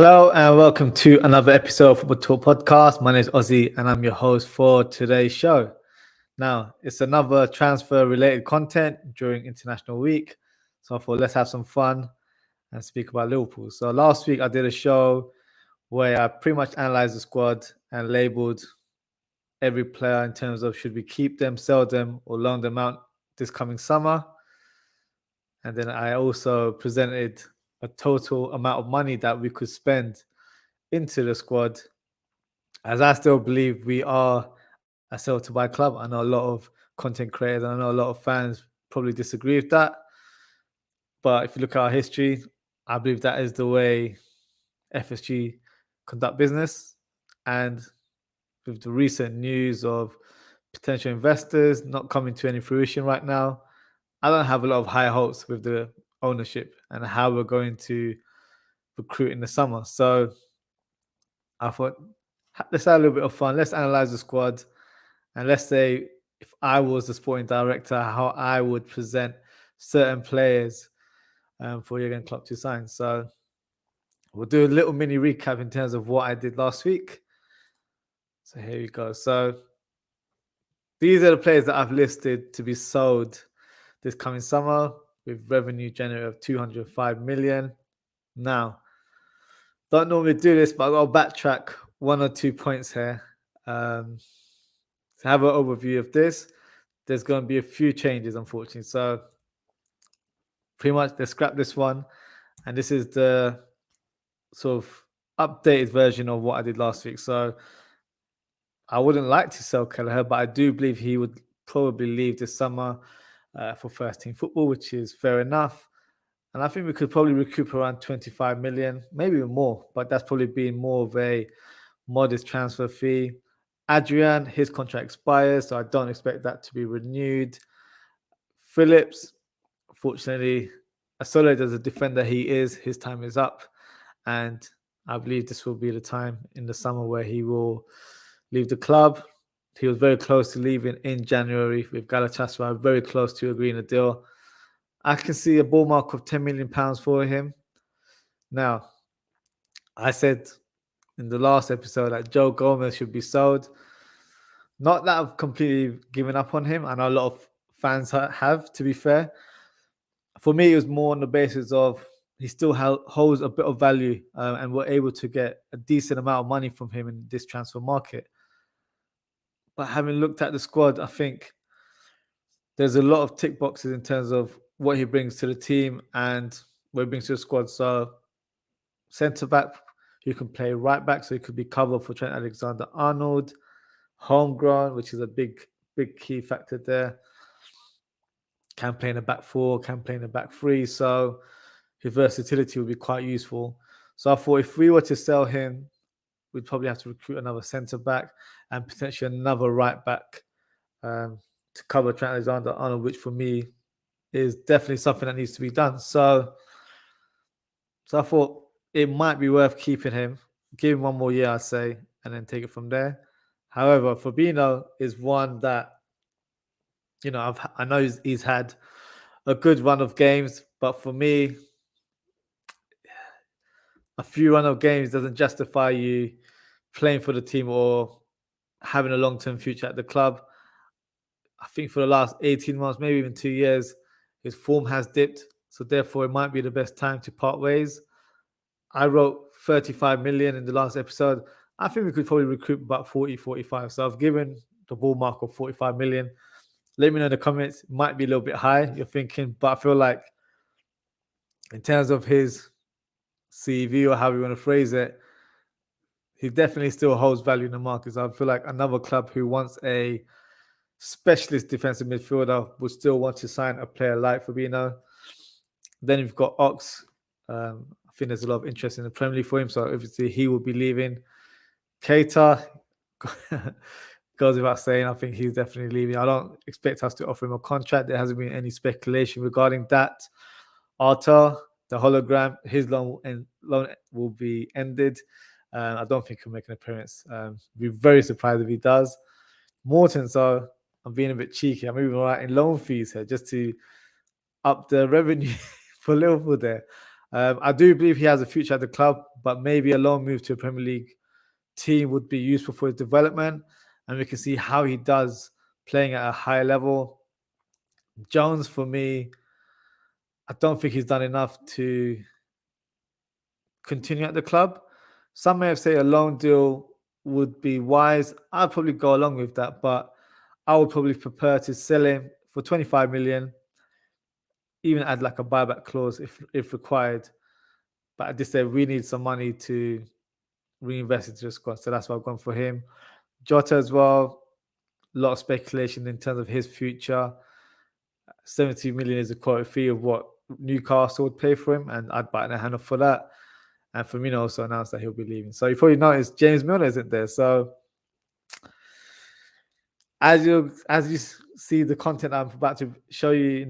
Hello and welcome to another episode of Football Talk Podcast. My name is Ozzie and I'm your host for today's show. Now, it's another transfer-related content during International Week. So I thought let's have some fun and speak about Liverpool. So last week I did a show where I pretty much analysed the squad and labelled every player in terms of should we keep them, sell them or loan them out this coming summer. And then I also presented a total amount of money that we could spend into the squad, as I still believe we are a sell to buy club. I know a lot of content creators and I know a lot of fans probably disagree with that. But if you look at our history, I believe that is the way FSG conduct business. And with the recent news of potential investors not coming to any fruition right now, I don't have a lot of high hopes with the ownership and how we're going to recruit in the summer. So I thought, let's have a little bit of fun. Let's analyze the squad. And let's say if I was the sporting director, how I would present certain players for Jurgen Klopp to sign. So we'll do a little mini recap in terms of what I did last week. So here we go. So these are the players that I've listed to be sold this coming summer with revenue generated of 205 million. Now, don't normally do this, but I've got to backtrack 1 or 2 points here. To have an overview of this, there's going to be a few changes, unfortunately. So pretty much they scrap this one. And this is the sort of updated version of what I did last week. So I wouldn't like to sell Kelleher, but I do believe he would probably leave this summer for first team football, which is fair enough. And I think we could probably recoup around 25 million, maybe even more, but that's probably been more of a modest transfer fee. Adrian, his contract expires, so I don't expect that to be renewed. Phillips, fortunately, as solid as a defender he is, his time is up. And I believe this will be the time in the summer where he will leave the club. He was very close to leaving in January with Galatasaray, very close to agreeing a deal. I can see a ball mark of £10 million for him. Now, I said in the last episode that Joe Gomez should be sold. Not that I've completely given up on him. I know a lot of fans have, to be fair. For me, it was more on the basis of he still holds a bit of value and we're able to get a decent amount of money from him in this transfer market. But having looked at the squad, I think there's a lot of tick boxes in terms of what he brings to the team and what he brings to the squad. So centre-back, you can play right-back, so he could be covered for Trent Alexander-Arnold. Homegrown, which is a big key factor there. Can play in a back four, can play in a back three. So his versatility would be quite useful. So I thought if we were to sell him, we'd probably have to recruit another centre-back and potentially another right-back to cover Trent Alexander-Arnold, which for me is definitely something that needs to be done. So I thought it might be worth keeping him, give him one more year, I'd say, and then take it from there. However, Fabinho is one that, you know, I know he's had a good run of games, but for me, a few run of games doesn't justify you playing for the team or having a long-term future at the club. I think for the last 18 months, maybe even 2 years, his form has dipped. So therefore, it might be the best time to part ways. I wrote 35 million in the last episode. I think we could probably recruit about 40, 45. So I've given the ball mark of 45 million. Let me know in the comments. It might be a little bit high, you're thinking, but I feel like in terms of his CV or how you want to phrase it, he definitely still holds value in the market. So I feel like another club who wants a specialist defensive midfielder would still want to sign a player like Fabinho. Then you've got Ox. I think there's a lot of interest in the Premier League for him, so obviously he will be leaving. Keita goes without saying, I think he's definitely leaving. I don't expect us to offer him a contract. There hasn't been any speculation regarding that. Arthur, the hologram, his loan will be ended. I don't think he'll make an appearance. Be very surprised if he does. Morton, so I'm being a bit cheeky. I'm even writing loan fees here just to up the revenue for Liverpool there. I do believe he has a future at the club, but maybe a loan move to a Premier League team would be useful for his development, and we can see how he does playing at a high level. Jones, for me, I don't think he's done enough to continue at the club. Some may have said a loan deal would be wise. I'd probably go along with that, but I would probably prefer to sell him for 25 million, even add like a buyback clause if required. But at this stage, we need some money to reinvest into the squad. So that's why I've gone for him. Jota as well, a lot of speculation in terms of his future. 70 million is a quoted fee of what Newcastle would pay for him, and I'd bite their hand off for that. And Firmino also announced that he'll be leaving. So you probably noticed James Milner isn't there. So as you see the content I'm about to show you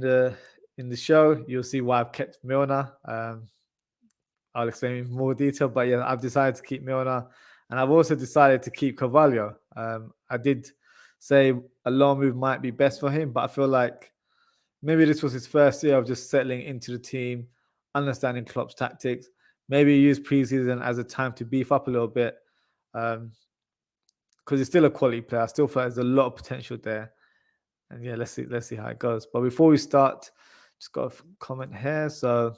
in the show, you'll see why I've kept Milner. I'll explain in more detail, but yeah, I've decided to keep Milner, and I've also decided to keep Carvalho. I did say a loan move might be best for him, but I feel like maybe this was his first year of just settling into the team, understanding Klopp's tactics. Maybe use preseason as a time to beef up a little bit, because he's still a quality player. I still feel like there's a lot of potential there, and yeah, let's see how it goes. But before we start, just got a comment here. So,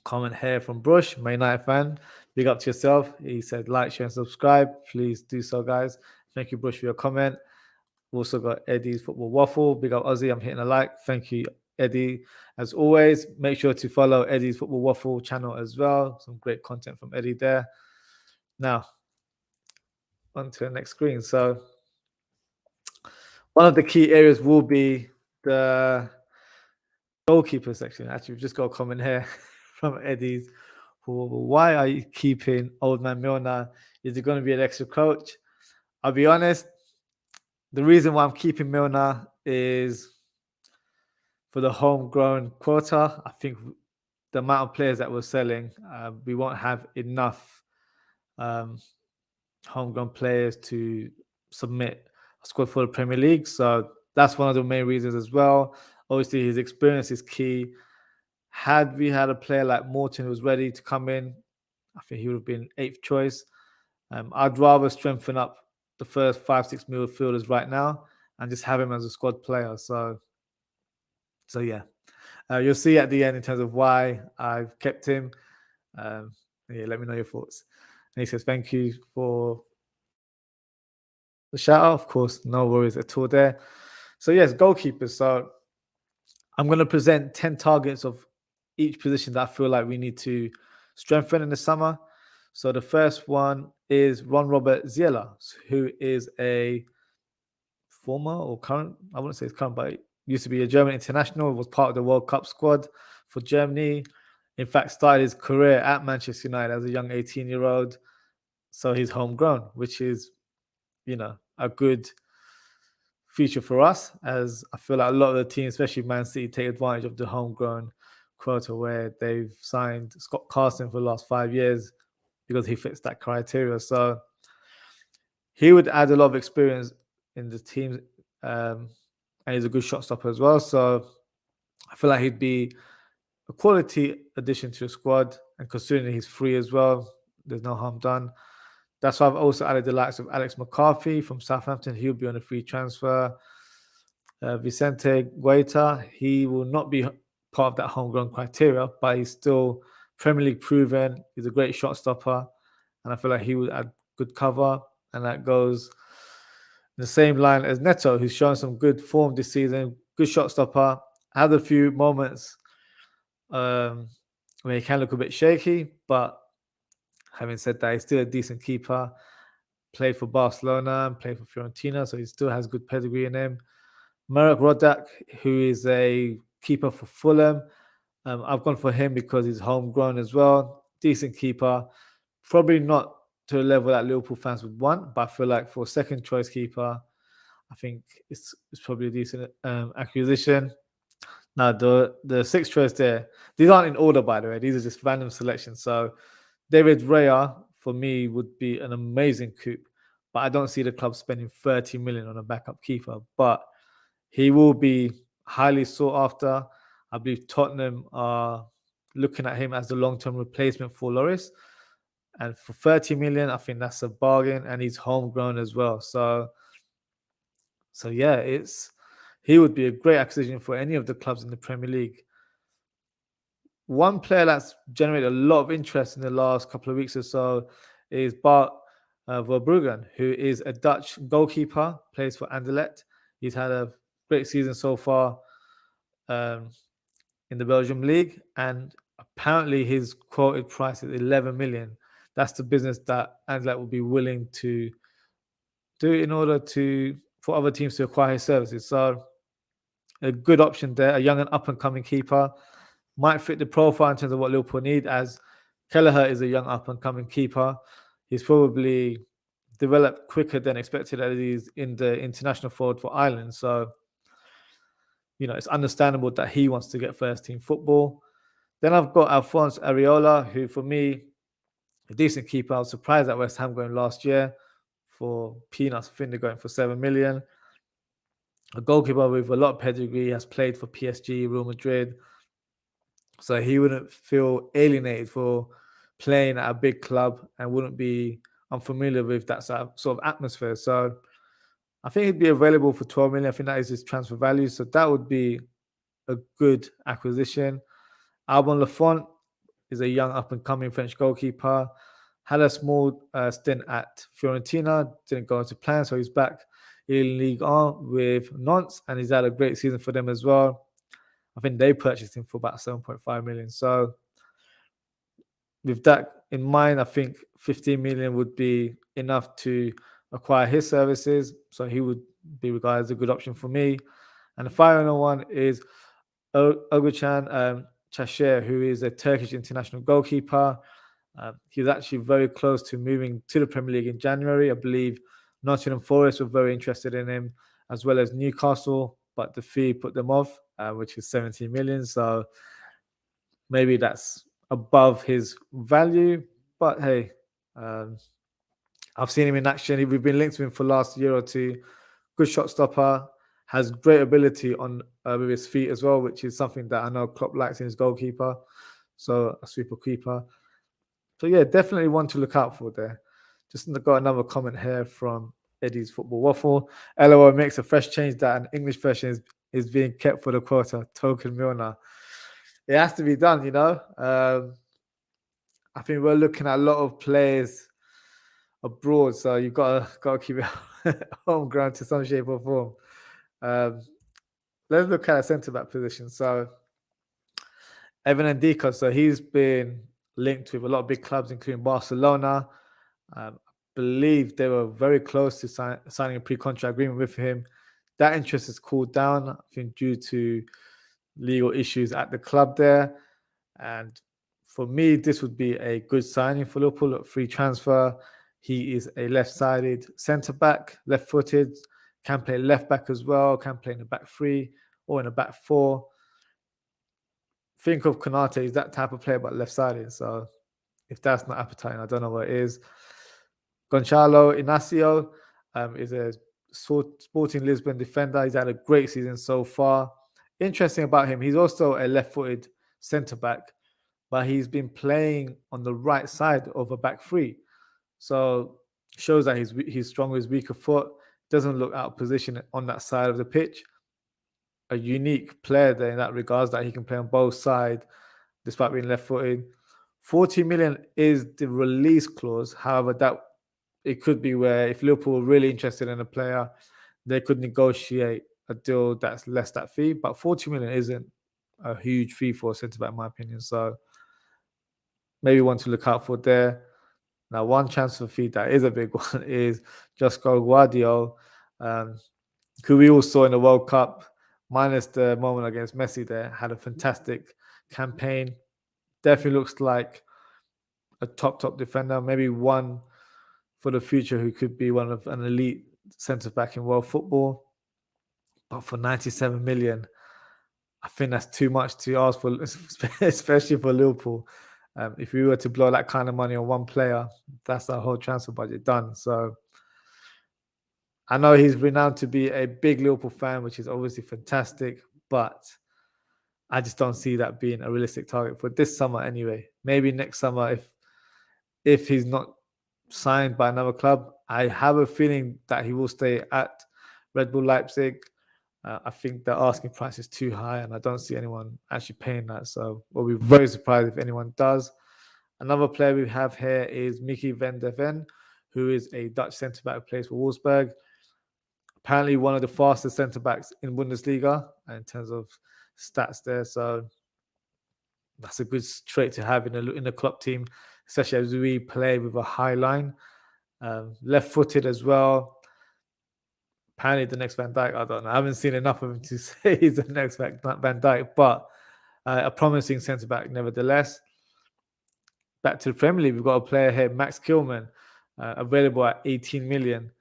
comment here from Brush, Man United fan. Big up to yourself. He said, like, share, and subscribe. Please do so, guys. Thank you, Brush, for your comment. Also got Eddie's Football Waffle. Big up, Ozzie. I'm hitting a like. Thank you, Eddie. As always, make sure to follow Eddie's Football Waffle channel as well. Some great content from Eddie there. Now, on to the next screen. So, one of the key areas will be the goalkeeper section. Actually, we've just got a comment here from Eddie's. Why are you keeping Old Man Milner? Is it going to be an extra coach? I'll be honest. The reason why I'm keeping Milner is for the homegrown quota. I think the amount of players that we're selling, we won't have enough homegrown players to submit a squad for the Premier League. So that's one of the main reasons as well. Obviously, his experience is key. Had we had a player like Morton who was ready to come in, I think he would have been 8th choice. I'd rather strengthen up the first 5-6 midfielders right now and just have him as a squad player. So yeah, you'll see at the end in terms of why I've kept him. Yeah, let me know your thoughts. And he says, thank you for the shout out. Of course, no worries at all there. So yes, goalkeepers. So I'm going to present 10 targets of each position that I feel like we need to strengthen in the summer. So the first one is Ron-Robert Zieler, who is a former or current, I wouldn't say it's current, but used to be a German international, was part of the World Cup squad for Germany. In fact, started his career at Manchester United as a young 18-year-old. So he's homegrown, which is, a good feature for us, as I feel like a lot of the teams, especially Man City, take advantage of the homegrown quota where they've signed Scott Carson for the last 5 years because he fits that criteria. So he would add a lot of experience in the team, and he's a good shot stopper as well. So I feel like he'd be a quality addition to the squad, and considering he's free as well, there's no harm done. That's why I've also added the likes of Alex McCarthy from Southampton. He'll be on a free transfer. Vicente Guaita, he will not be part of that homegrown criteria, but he's still Premier League proven. He's a great shot stopper, and I feel like he would add good cover, and that goes in the same line as Neto, who's shown some good form this season, good shot stopper, had a few moments where he can look a bit shaky, but having said that, he's still a decent keeper. Played for Barcelona, played for Fiorentina, so he still has good pedigree in him. Marek Rodak, who is a keeper for Fulham. I've gone for him because he's homegrown as well. Decent keeper. Probably not to a level that Liverpool fans would want, but I feel like for a second choice keeper, I think it's probably a decent acquisition. Now, the sixth choice there, these aren't in order, by the way. These are just random selections. So David Raya, for me, would be an amazing coup, but I don't see the club spending 30 million on a backup keeper. But he will be highly sought after. I believe Tottenham are looking at him as the long-term replacement for Lloris. And for 30 million, I think that's a bargain, and he's homegrown as well. So yeah, he would be a great acquisition for any of the clubs in the Premier League. One player that's generated a lot of interest in the last couple of weeks or so is Bart Verbruggen, who is a Dutch goalkeeper, plays for Anderlecht. He's had a great season so far in the Belgium league, and apparently his quoted price is 11 million. That's the business that Anderlecht will be willing to do in order for other teams to acquire his services. So a good option there, a young and up-and-coming keeper. Might fit the profile in terms of what Liverpool need, as Kelleher is a young up-and-coming keeper. He's probably developed quicker than expected as he's in the international forward for Ireland. So, it's understandable that he wants to get first-team football. Then I've got Alphonse Areola, who for me, a decent keeper. I was surprised at West Ham going last year for peanuts. I think they're going for 7 million. A goalkeeper with a lot of pedigree, has played for PSG, Real Madrid. So he wouldn't feel alienated for playing at a big club and wouldn't be unfamiliar with that sort of atmosphere. So I think he'd be available for 12 million. I think that is his transfer value. So that would be a good acquisition. Alban Lafont is a young up-and-coming French goalkeeper. Had a small stint at Fiorentina, didn't go into plan, so he's back in Ligue 1 with Nantes, and he's had a great season for them as well. I think they purchased him for about 7.5 million. So with that in mind, I think 15 million would be enough to acquire his services. So he would be regarded as a good option for me. And the final one is Ogucan Chasher, who is a Turkish international goalkeeper. He was actually very close to moving to the Premier League in January. I believe Nottingham Forest were very interested in him, as well as Newcastle, but the fee put them off, which is 17 million. So maybe that's above his value. But hey, I've seen him in action. We've been linked to him for last year or two. Good shot stopper, has great ability on with his feet as well, which is something that I know Klopp likes in his goalkeeper. So a sweeper keeper. So yeah, definitely one to look out for there. Just got another comment here from Eddie's Football Waffle. LOL makes a fresh change that an English version is being kept for the quota. Token Milner. It has to be done, I think we're looking at a lot of players abroad, so you've got to keep it homegrown to some shape or form. Let's look at a centre back position. So Evan Ndiko, so he's been linked with a lot of big clubs, including Barcelona. I believe they were very close to signing a pre-contract agreement with him. That interest has cooled down, I think, due to legal issues at the club there. And for me, this would be a good signing for Liverpool, a free transfer. He is a left-sided centre-back, left-footed, can play left-back as well, can play in the back three or in the back four. Think of Konate, he's that type of player, but left-sided. So if that's not appetizing, I don't know what it is. Gonçalo Inácio is a Sporting Lisbon defender. He's had a great season so far. Interesting about him, he's also a left-footed centre-back, but he's been playing on the right side of a back three. So shows that he's strong with his weaker foot, doesn't look out of position on that side of the pitch. A unique player there in that regards, that he can play on both sides despite being left-footed. 40 million is the release clause. However, that it could be where if Liverpool were really interested in a player, they could negotiate a deal that's less that fee. But 40 million isn't a huge fee for a centre-back, in my opinion. So maybe one to look out for there. Now, one transfer fee that is a big one is Josko Guardiola, who we all saw in the World Cup, minus the moment against Messi there, had a fantastic campaign. Definitely looks like a top defender, maybe one for the future who could be one of an elite centre-back in world football. But for 97 million, I think that's too much to ask for, especially for Liverpool. If we were to blow that kind of money on one player, that's our whole transfer budget done. So I know he's renowned to be a big Liverpool fan, which is obviously fantastic, but I just don't see that being a realistic target for this summer anyway. Maybe next summer if he's not signed by another club, I have a feeling that he will stay at Red Bull Leipzig. I think the asking price is too high, and I don't see anyone actually paying that. So we'll be very surprised if anyone does. Another player we have here is Mickey van der Ven, who is a Dutch centre-back who plays for Wolfsburg. Apparently one of the fastest centre-backs in Bundesliga in terms of stats there. So that's a good trait to have in the Klopp team, especially as we play with a high line. Left-footed as well. Apparently the next Van Dijk, I don't know. I haven't seen enough of him to say he's the next Van Dijk, but a promising centre-back nevertheless. Back to the Premier League, we've got a player here, Max Kilman, available at 18 million.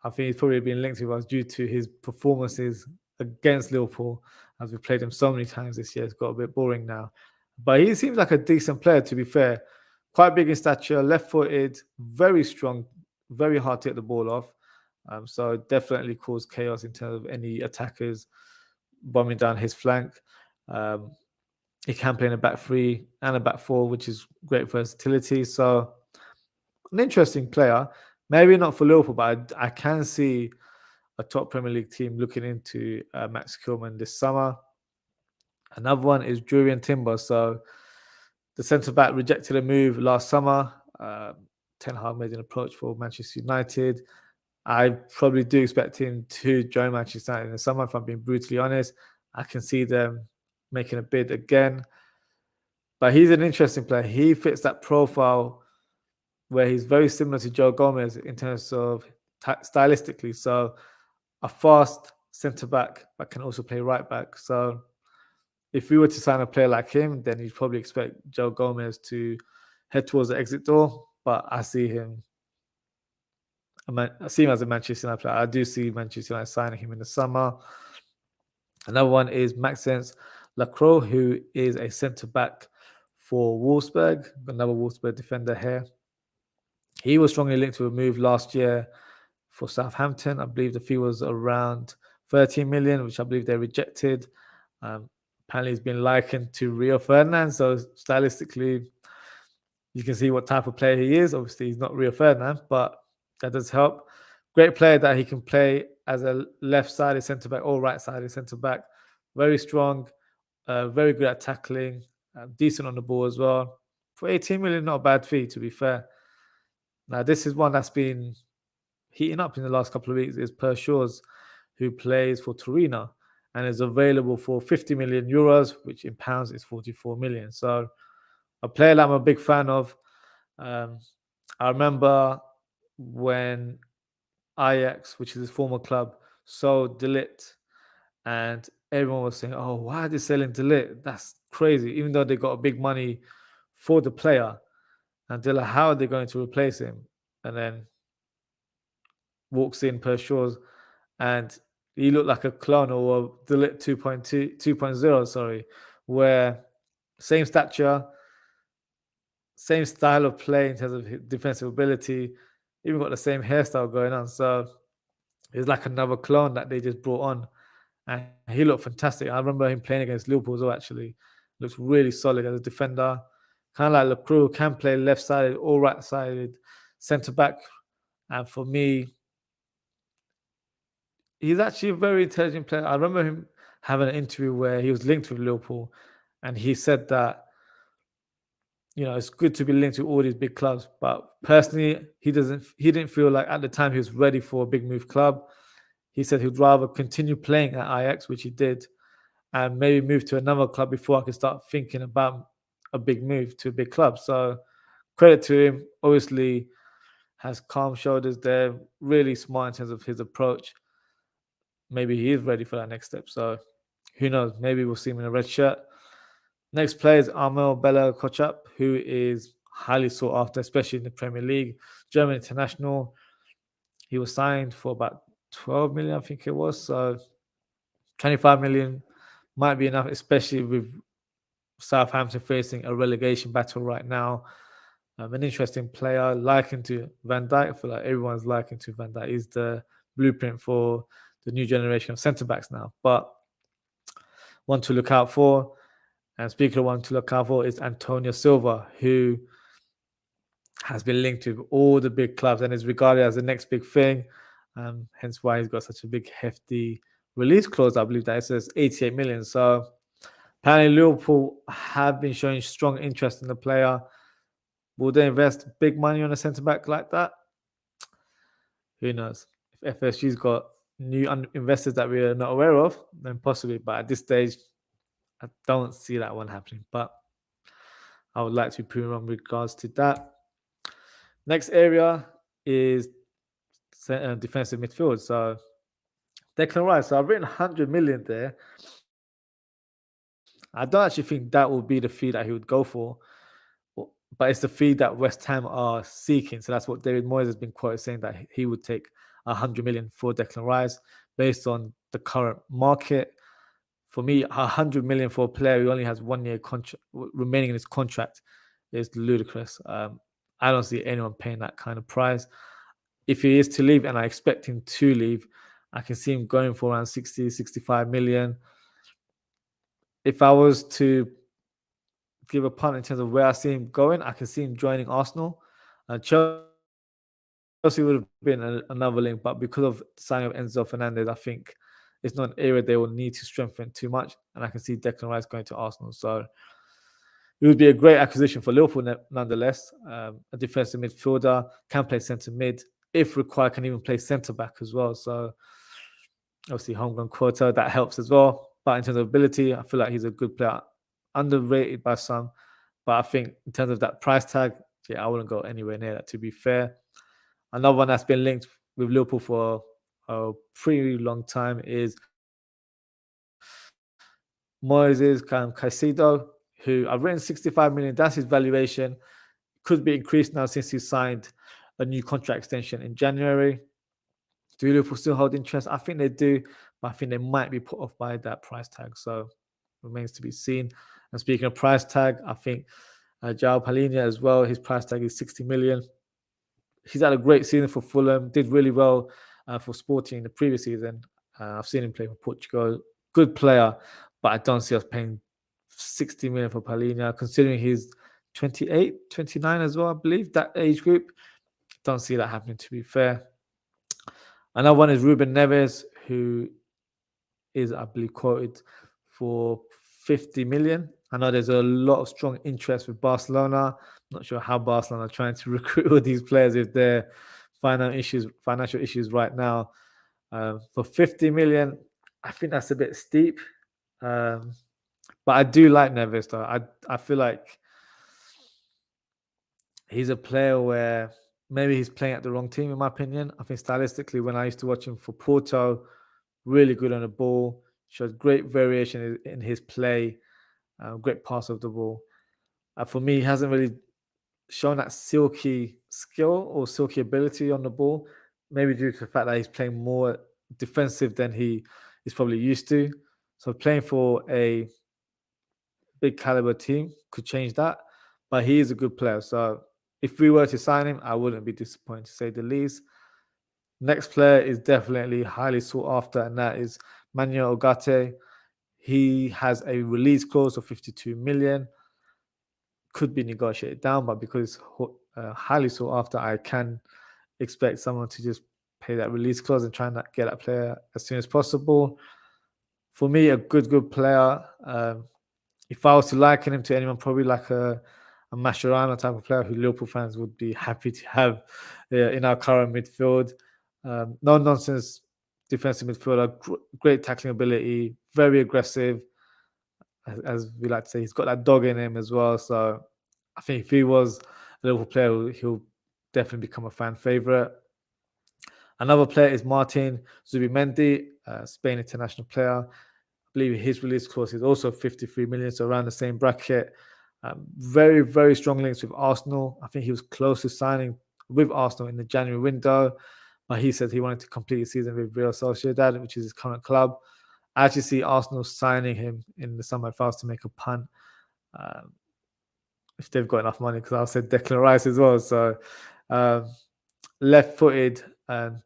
I think he's probably been linked to us due to his performances against Liverpool, as we've played him so many times this year. It's got a bit boring now. But he seems like a decent player, to be fair. Quite big in stature, left-footed, very strong, very hard to hit the ball off. So definitely cause chaos in terms of any attackers bombing down his flank. He can play in a back three and a back four, which is great versatility. So an interesting player. Maybe not for Liverpool, but I can see a top Premier League team looking into Max Kilman this summer. Another one is Jurriën Timber. So the centre-back rejected a move last summer. Ten Hag made an approach for Manchester United. I probably do expect him to join Manchester United in the summer, if I'm being brutally honest. I can see them making a bid again. But he's an interesting player. He fits that profile where he's very similar to Joe Gomez in terms of stylistically. So a fast centre-back but can also play right-back. So if we were to sign a player like him, then you'd probably expect Joe Gomez to head towards the exit door. But I see him as a Manchester United player. I do see Manchester United signing him in the summer. Another one is Maxence Lacroix, who is a centre-back for Wolfsburg, another Wolfsburg defender here. He was strongly linked to a move last year for Southampton. I believe the fee was around 13 million, which I believe they rejected. Apparently he's been likened to Rio Ferdinand, so stylistically you can see what type of player he is. Obviously he's not Rio Ferdinand, but that does help. Great player that he can play as a left-sided centre-back or right-sided centre-back. Very strong, very good at tackling, decent on the ball as well. For 18 million, not a bad fee, to be fair. Now, this is one that's been heating up in the last couple of weeks, is Pershaw's, who plays for Torino and is available for 50 million euros, which in pounds is 44 million. So a player that I'm a big fan of. I remember when Ajax, which is his former club, sold De Ligt, and everyone was saying, oh, why are they selling De Ligt? That's crazy, even though they got big money for the player. And they're like, how are they going to replace him? And then walks in Pershaw's, and he looked like a clone or De Ligt 2.0, sorry, where same stature, same style of play in terms of defensive ability, even got the same hairstyle going on. So it's like another clone that they just brought on. And he looked fantastic. I remember him playing against Liverpool as well, actually. Looks really solid as a defender. Kind of like Lacroix, can play left-sided or right-sided centre-back. And for me, he's actually a very intelligent player. I remember him having an interview where he was linked with Liverpool, and he said that, you know, it's good to be linked to all these big clubs, but personally, he didn't feel like at the time he was ready for a big move club. He said he'd rather continue playing at Ajax, which he did, and maybe move to another club before I could start thinking about a big move to a big club. So credit to him. Obviously, has calm shoulders there, really smart in terms of his approach. Maybe he is ready for that next step. So who knows? Maybe we'll see him in a red shirt. Next player is Armel Bella Kotchap, who is highly sought after, especially in the Premier League. German international. He was signed for about 12 million, I think it was. So 25 million might be enough, especially with Southampton facing a relegation battle right now. An interesting player, likened to Van Dijk. I feel like everyone's likened to Van Dijk. He's the blueprint for the new generation of centre-backs now. But one to look out for. And speaking of one to look out for is Antonio Silva, who has been linked with all the big clubs and is regarded as the next big thing. Hence why he's got such a big, hefty release clause. I believe that it says 88 million. So apparently Liverpool have been showing strong interest in the player. Will they invest big money on a centre-back like that? Who knows? If FSG's got new investors that we are not aware of, then possibly. But at this stage, I don't see that one happening. But I would like to be proven wrong with regards to that. Next area is defensive midfield. So Declan Rice. So I've written 100 million there. I don't actually think that will be the fee that he would go for, but it's the fee that West Ham are seeking. So that's what David Moyes has been quoted saying, that he would take 100 million for Declan Rice based on the current market. For me, 100 million for a player who only has 1 year contract remaining in his contract is ludicrous. I don't see anyone paying that kind of price. If he is to leave, and I expect him to leave, I can see him going for around 60, 65 million. If I was to give a punt in terms of where I see him going, I can see him joining Arsenal. Chelsea would have been another link, but because of the signing of Enzo Fernandez, I think it's not an area they will need to strengthen too much. And I can see Declan Rice going to Arsenal. So it would be a great acquisition for Liverpool nonetheless. A defensive midfielder, can play centre mid. If required, can even play centre back as well. So obviously homegrown quota, that helps as well. But in terms of ability, I feel like he's a good player. Underrated by some. But I think in terms of that price tag, yeah, I wouldn't go anywhere near that, to be fair. Another one that's been linked with Liverpool for a pretty long time is Moises Caicedo, who I've written 65 million. That's his valuation. Could be increased now since he signed a new contract extension in January. Do Liverpool still hold interest? I think they do, but I think they might be put off by that price tag. So remains to be seen. And speaking of price tag, I think João Palhinha as well, his price tag is 60 million. He's had a great season for Fulham, did really well for Sporting in the previous season. I've seen him play for Portugal. Good player, but I don't see us paying 60 million for Palhinha, considering he's 28, 29 as well, I believe, that age group. Don't see that happening, to be fair. Another one is Ruben Neves, who is, I believe, quoted for 50 million. I know there's a lot of strong interest with Barcelona. Not sure how Barcelona are trying to recruit all these players if they're financial issues right now. For 50 million, I think that's a bit steep. But I do like Neves, though. I feel like he's a player where maybe he's playing at the wrong team, in my opinion. I think stylistically, when I used to watch him for Porto, really good on the ball, showed great variation in his play, great pass of the ball. For me, he hasn't really shown that silky skill or silky ability on the ball, maybe due to the fact that he's playing more defensive than he is probably used to. So playing for a big caliber team could change that, but he is a good player. So if we were to sign him, I wouldn't be disappointed, to say the least. Next player is definitely highly sought after, and that is Manuel Ugarte. He has a release clause of 52 million. Could be negotiated down, but because highly sought after, I can expect someone to just pay that release clause and try and get that player as soon as possible. For me, a good player. If I was to liken him to anyone, probably like a Mascherano type of player who Liverpool fans would be happy to have in our current midfield. No nonsense defensive midfielder, great tackling ability, very aggressive. As we like to say, he's got that dog in him as well. So I think if he was a Liverpool player, he'll definitely become a fan favorite. Another player is Martin Zubimendi, Spain international player. I believe his release clause is also 53 million, so around the same bracket. Very, very strong links with Arsenal. I think he was close to signing with Arsenal in the January window, but he said he wanted to complete the season with Real Sociedad, which is his current club. I actually see Arsenal signing him in the summer if I was to make a punt. If they've got enough money, because I said Declan Rice as well. So left-footed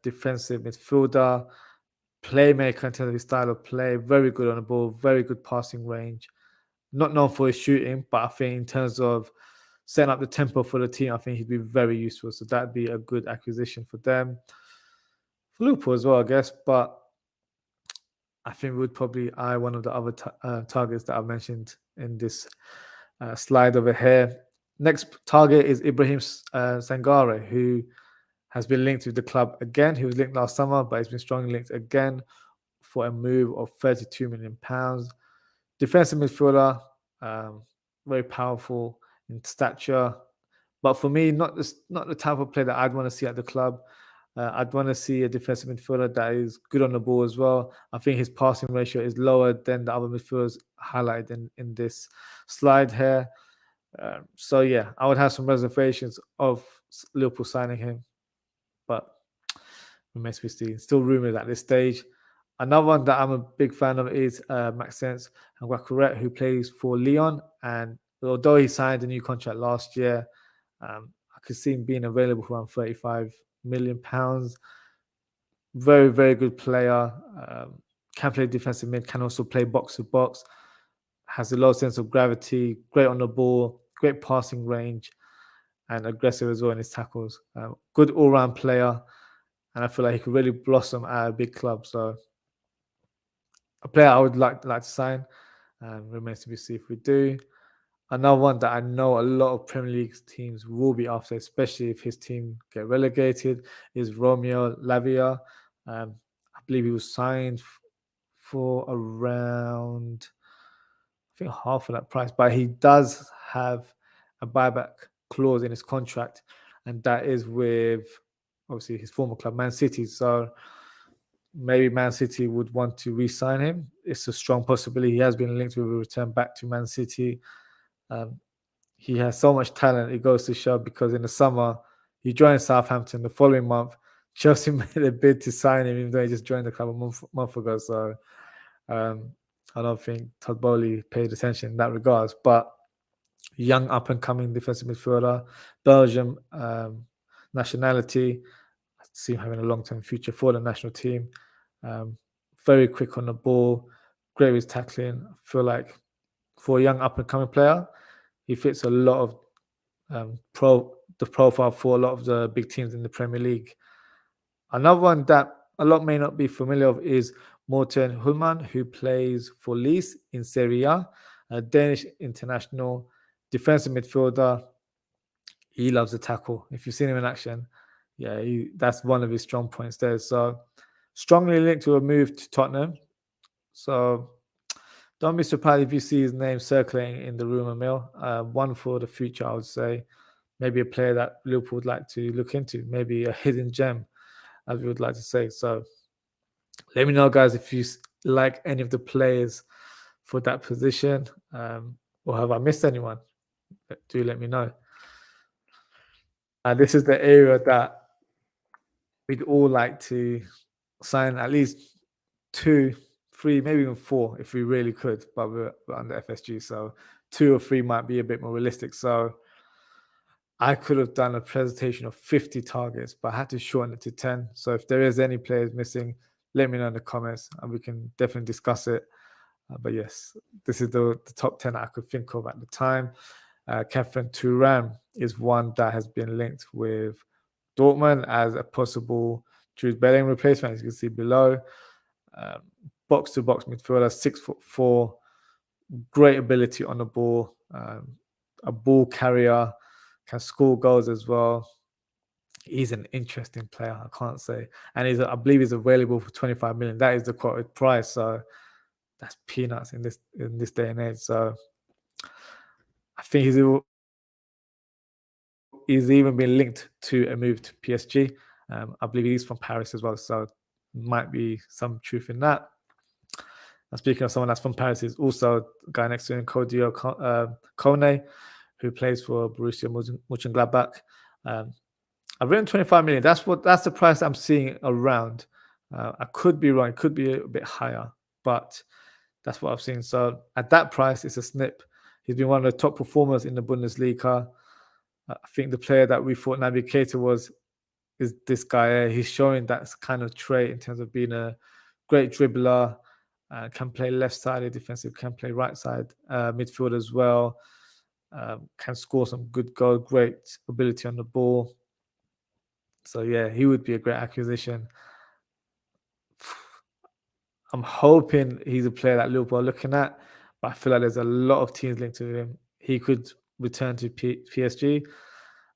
defensive midfielder. playmaker in terms of his style of play, very good on the ball, very good passing range. Not known for his shooting, but I think in terms of setting up the tempo for the team, I think he'd be very useful. So that'd be a good acquisition for them. For Liverpool as well, I guess. But I think we would probably eye one of the other targets that I've mentioned in this slide over here. Next target is Ibrahim Sangare, who has been linked with the club again. He was linked last summer, but he's been strongly linked again for a move of £32 million. Defensive midfielder, very powerful in stature, but for me, not the type of player that I'd want to see at the club. I'd want to see a defensive midfielder that is good on the ball as well. I think his passing ratio is lower than the other midfielders highlighted in this slide here. So yeah, I would have some reservations of Liverpool signing him, but remains to be seen. Still rumours at this stage. Another one that I'm a big fan of is Maxence Ngwakuret, who plays for Lyon. And although he signed a new contract last year, I could see him being available for around £35 million. Very, very good player. Can play defensive mid, can also play box to box. Has a low sense of gravity, great on the ball, great passing range, and aggressive as well in his tackles. Good all-round player, and I feel like he could really blossom at a big club. So a player I would like to sign. Remains to be seen if we do. Another one that I know a lot of Premier League teams will be after, especially if his team get relegated, is Romeo Lavia. I believe he was signed for around, I think, half of that price, but he does have a buyback clause in his contract, and that is with obviously his former club, Man City. So maybe Man City would want to re-sign him. It's a strong possibility. He has been linked with a return back to Man City. He has so much talent, it goes to show, because in the summer, he joined Southampton. The following month, Chelsea made a bid to sign him, even though he just joined the club a month ago. So I don't think Todd Bowley paid attention in that regards. But young up-and-coming defensive midfielder, Belgium nationality, I see him having a long-term future for the national team. Very quick on the ball, great with tackling. I feel like for a young up-and-coming player, he fits a lot of the profile for a lot of the big teams in the Premier League. Another one that a lot may not be familiar with is Morten Hulman, who plays for Leeds in Serie A, a Danish international defensive midfielder. He loves the tackle. If you've seen him in action, yeah, that's one of his strong points there. So strongly linked to a move to Tottenham. So don't be surprised if you see his name circulating in the rumour mill. One for the future, I would say. Maybe a player that Liverpool would like to look into. Maybe a hidden gem, as we would like to say. So let me know, guys, if you like any of the players for that position, or have I missed anyone? Do let me know. This is the area that we'd all like to sign at least 2, 3, maybe even 4 if we really could, but we're under FSG, so 2 or 3 might be a bit more realistic. So I could have done a presentation of 50 targets, but I had to shorten it to 10. So if there is any players missing, let me know in the comments and we can definitely discuss it. But yes, this is the top 10 I could think of at the time. Kefren Turan is one that has been linked with Dortmund as a possible Jude Bellingham replacement, as you can see below. Box-to-box midfielder, 6'4", great ability on the ball, a ball carrier, can score goals as well. He's an interesting player, I can't say. And I believe he's available for 25 million. That is the quoted price, so that's peanuts in this day and age. So I think he's even been linked to a move to PSG. I believe he's from Paris as well, so might be some truth in that. And speaking of someone that's from Paris, is also a guy next to him, Kodio Kone, who plays for Borussia Mönchengladbach. I've written 25 million. That's the price I'm seeing around. I could be wrong. It could be a bit higher, but that's what I've seen. So at that price, it's a snip. He's been one of the top performers in the Bundesliga. I think the player that we thought Naby Keita is this guy. He's showing that kind of trait in terms of being a great dribbler, can play left-sided defensive, can play right-side midfield as well. Can score some good goals, great ability on the ball. So yeah, he would be a great acquisition. I'm hoping he's a player that Liverpool are looking at, but I feel like there's a lot of teams linked to him. He could return to PSG.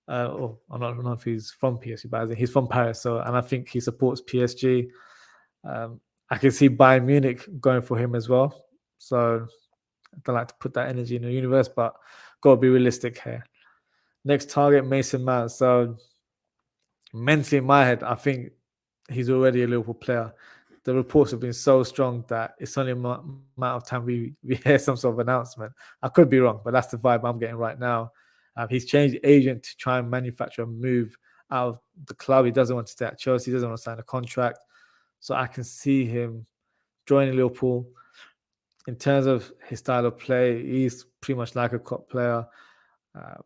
Or I don't know if he's from PSG, but he's from Paris. And I think he supports PSG. I can see Bayern Munich going for him as well. So I don't like to put that energy in the universe, but got to be realistic here. Next target, Mason Mount. So mentally in my head, I think he's already a Liverpool player. The reports have been so strong that it's only a matter of time we hear some sort of announcement. I could be wrong, but that's the vibe I'm getting right now. He's changed agent to try and manufacture a move out of the club. He doesn't want to stay at Chelsea. He doesn't want to sign a contract. So I can see him joining Liverpool. In terms of his style of play, he's pretty much like a Klopp player.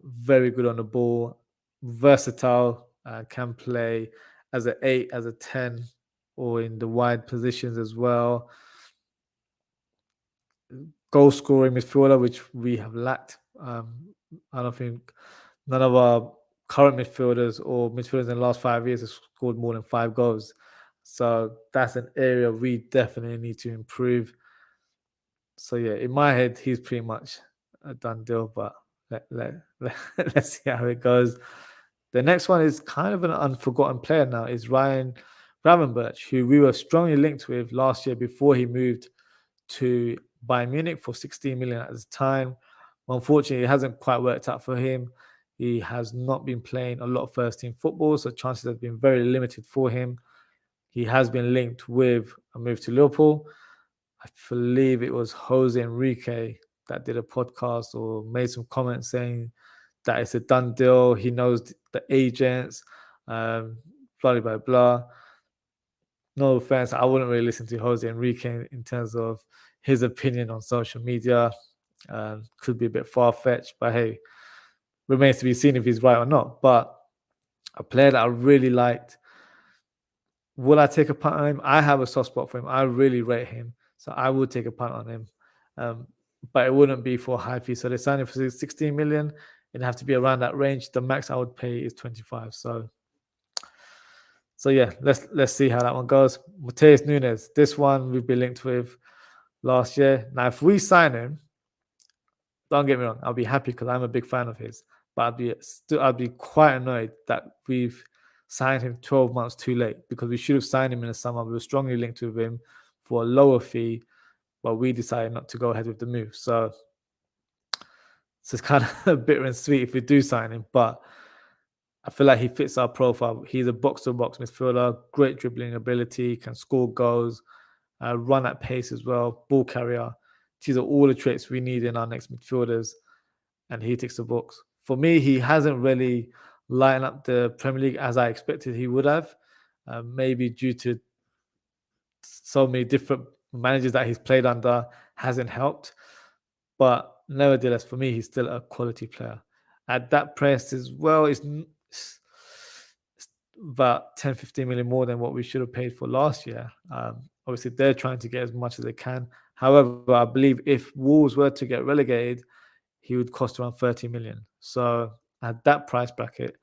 Very good on the ball, versatile, can play as an 8, as a 10, or in the wide positions as well. Goal scoring midfielder, which we have lacked. I don't think none of our current midfielders or midfielders in the last 5 years have scored more than 5 goals. So that's an area we definitely need to improve. So yeah, in my head, he's pretty much a done deal, but let's see how it goes. The next one is kind of an unforgotten player now, is Ryan Gravenberch, who we were strongly linked with last year before he moved to Bayern Munich for 16 million at the time. Unfortunately, it hasn't quite worked out for him. He has not been playing a lot of first-team football, so chances have been very limited for him. He has been linked with a move to Liverpool. I believe it was Jose Enrique that did a podcast or made some comments saying that it's a done deal. He knows the agents, blah, blah, blah. No offense, I wouldn't really listen to Jose Enrique in terms of his opinion on social media. Could be a bit far-fetched, but hey, remains to be seen if he's right or not. But a player that I really liked, will I take a punt on him? I have a soft spot for him. I really rate him. So I would take a punt on him. But it wouldn't be for high fee. So they signed him for 16 million. It'd have to be around that range. The max I would pay is 25. So yeah, let's see how that one goes. Mateus Nunes, this one we've been linked with last year. Now, if we sign him, don't get me wrong, I'll be happy because I'm a big fan of his. But I'd be quite annoyed that we've signed him 12 months too late, because we should have signed him in the summer. We were strongly linked with him for a lower fee, but we decided not to go ahead with the move. So it's kind of bitter and sweet if we do sign him, but I feel like he fits our profile. He's a box-to-box midfielder, great dribbling ability, can score goals, run at pace as well, ball carrier. These are all the traits we need in our next midfielders, and he ticks the box. For me, he hasn't really lightened up the Premier League as I expected he would have, maybe due to so many different managers that he's played under hasn't helped. But nevertheless, for me, he's still a quality player. At that price as well, it's about 10, 15 million more than what we should have paid for last year. Obviously, they're trying to get as much as they can. However, I believe if Wolves were to get relegated, he would cost around 30 million. So at that price bracket,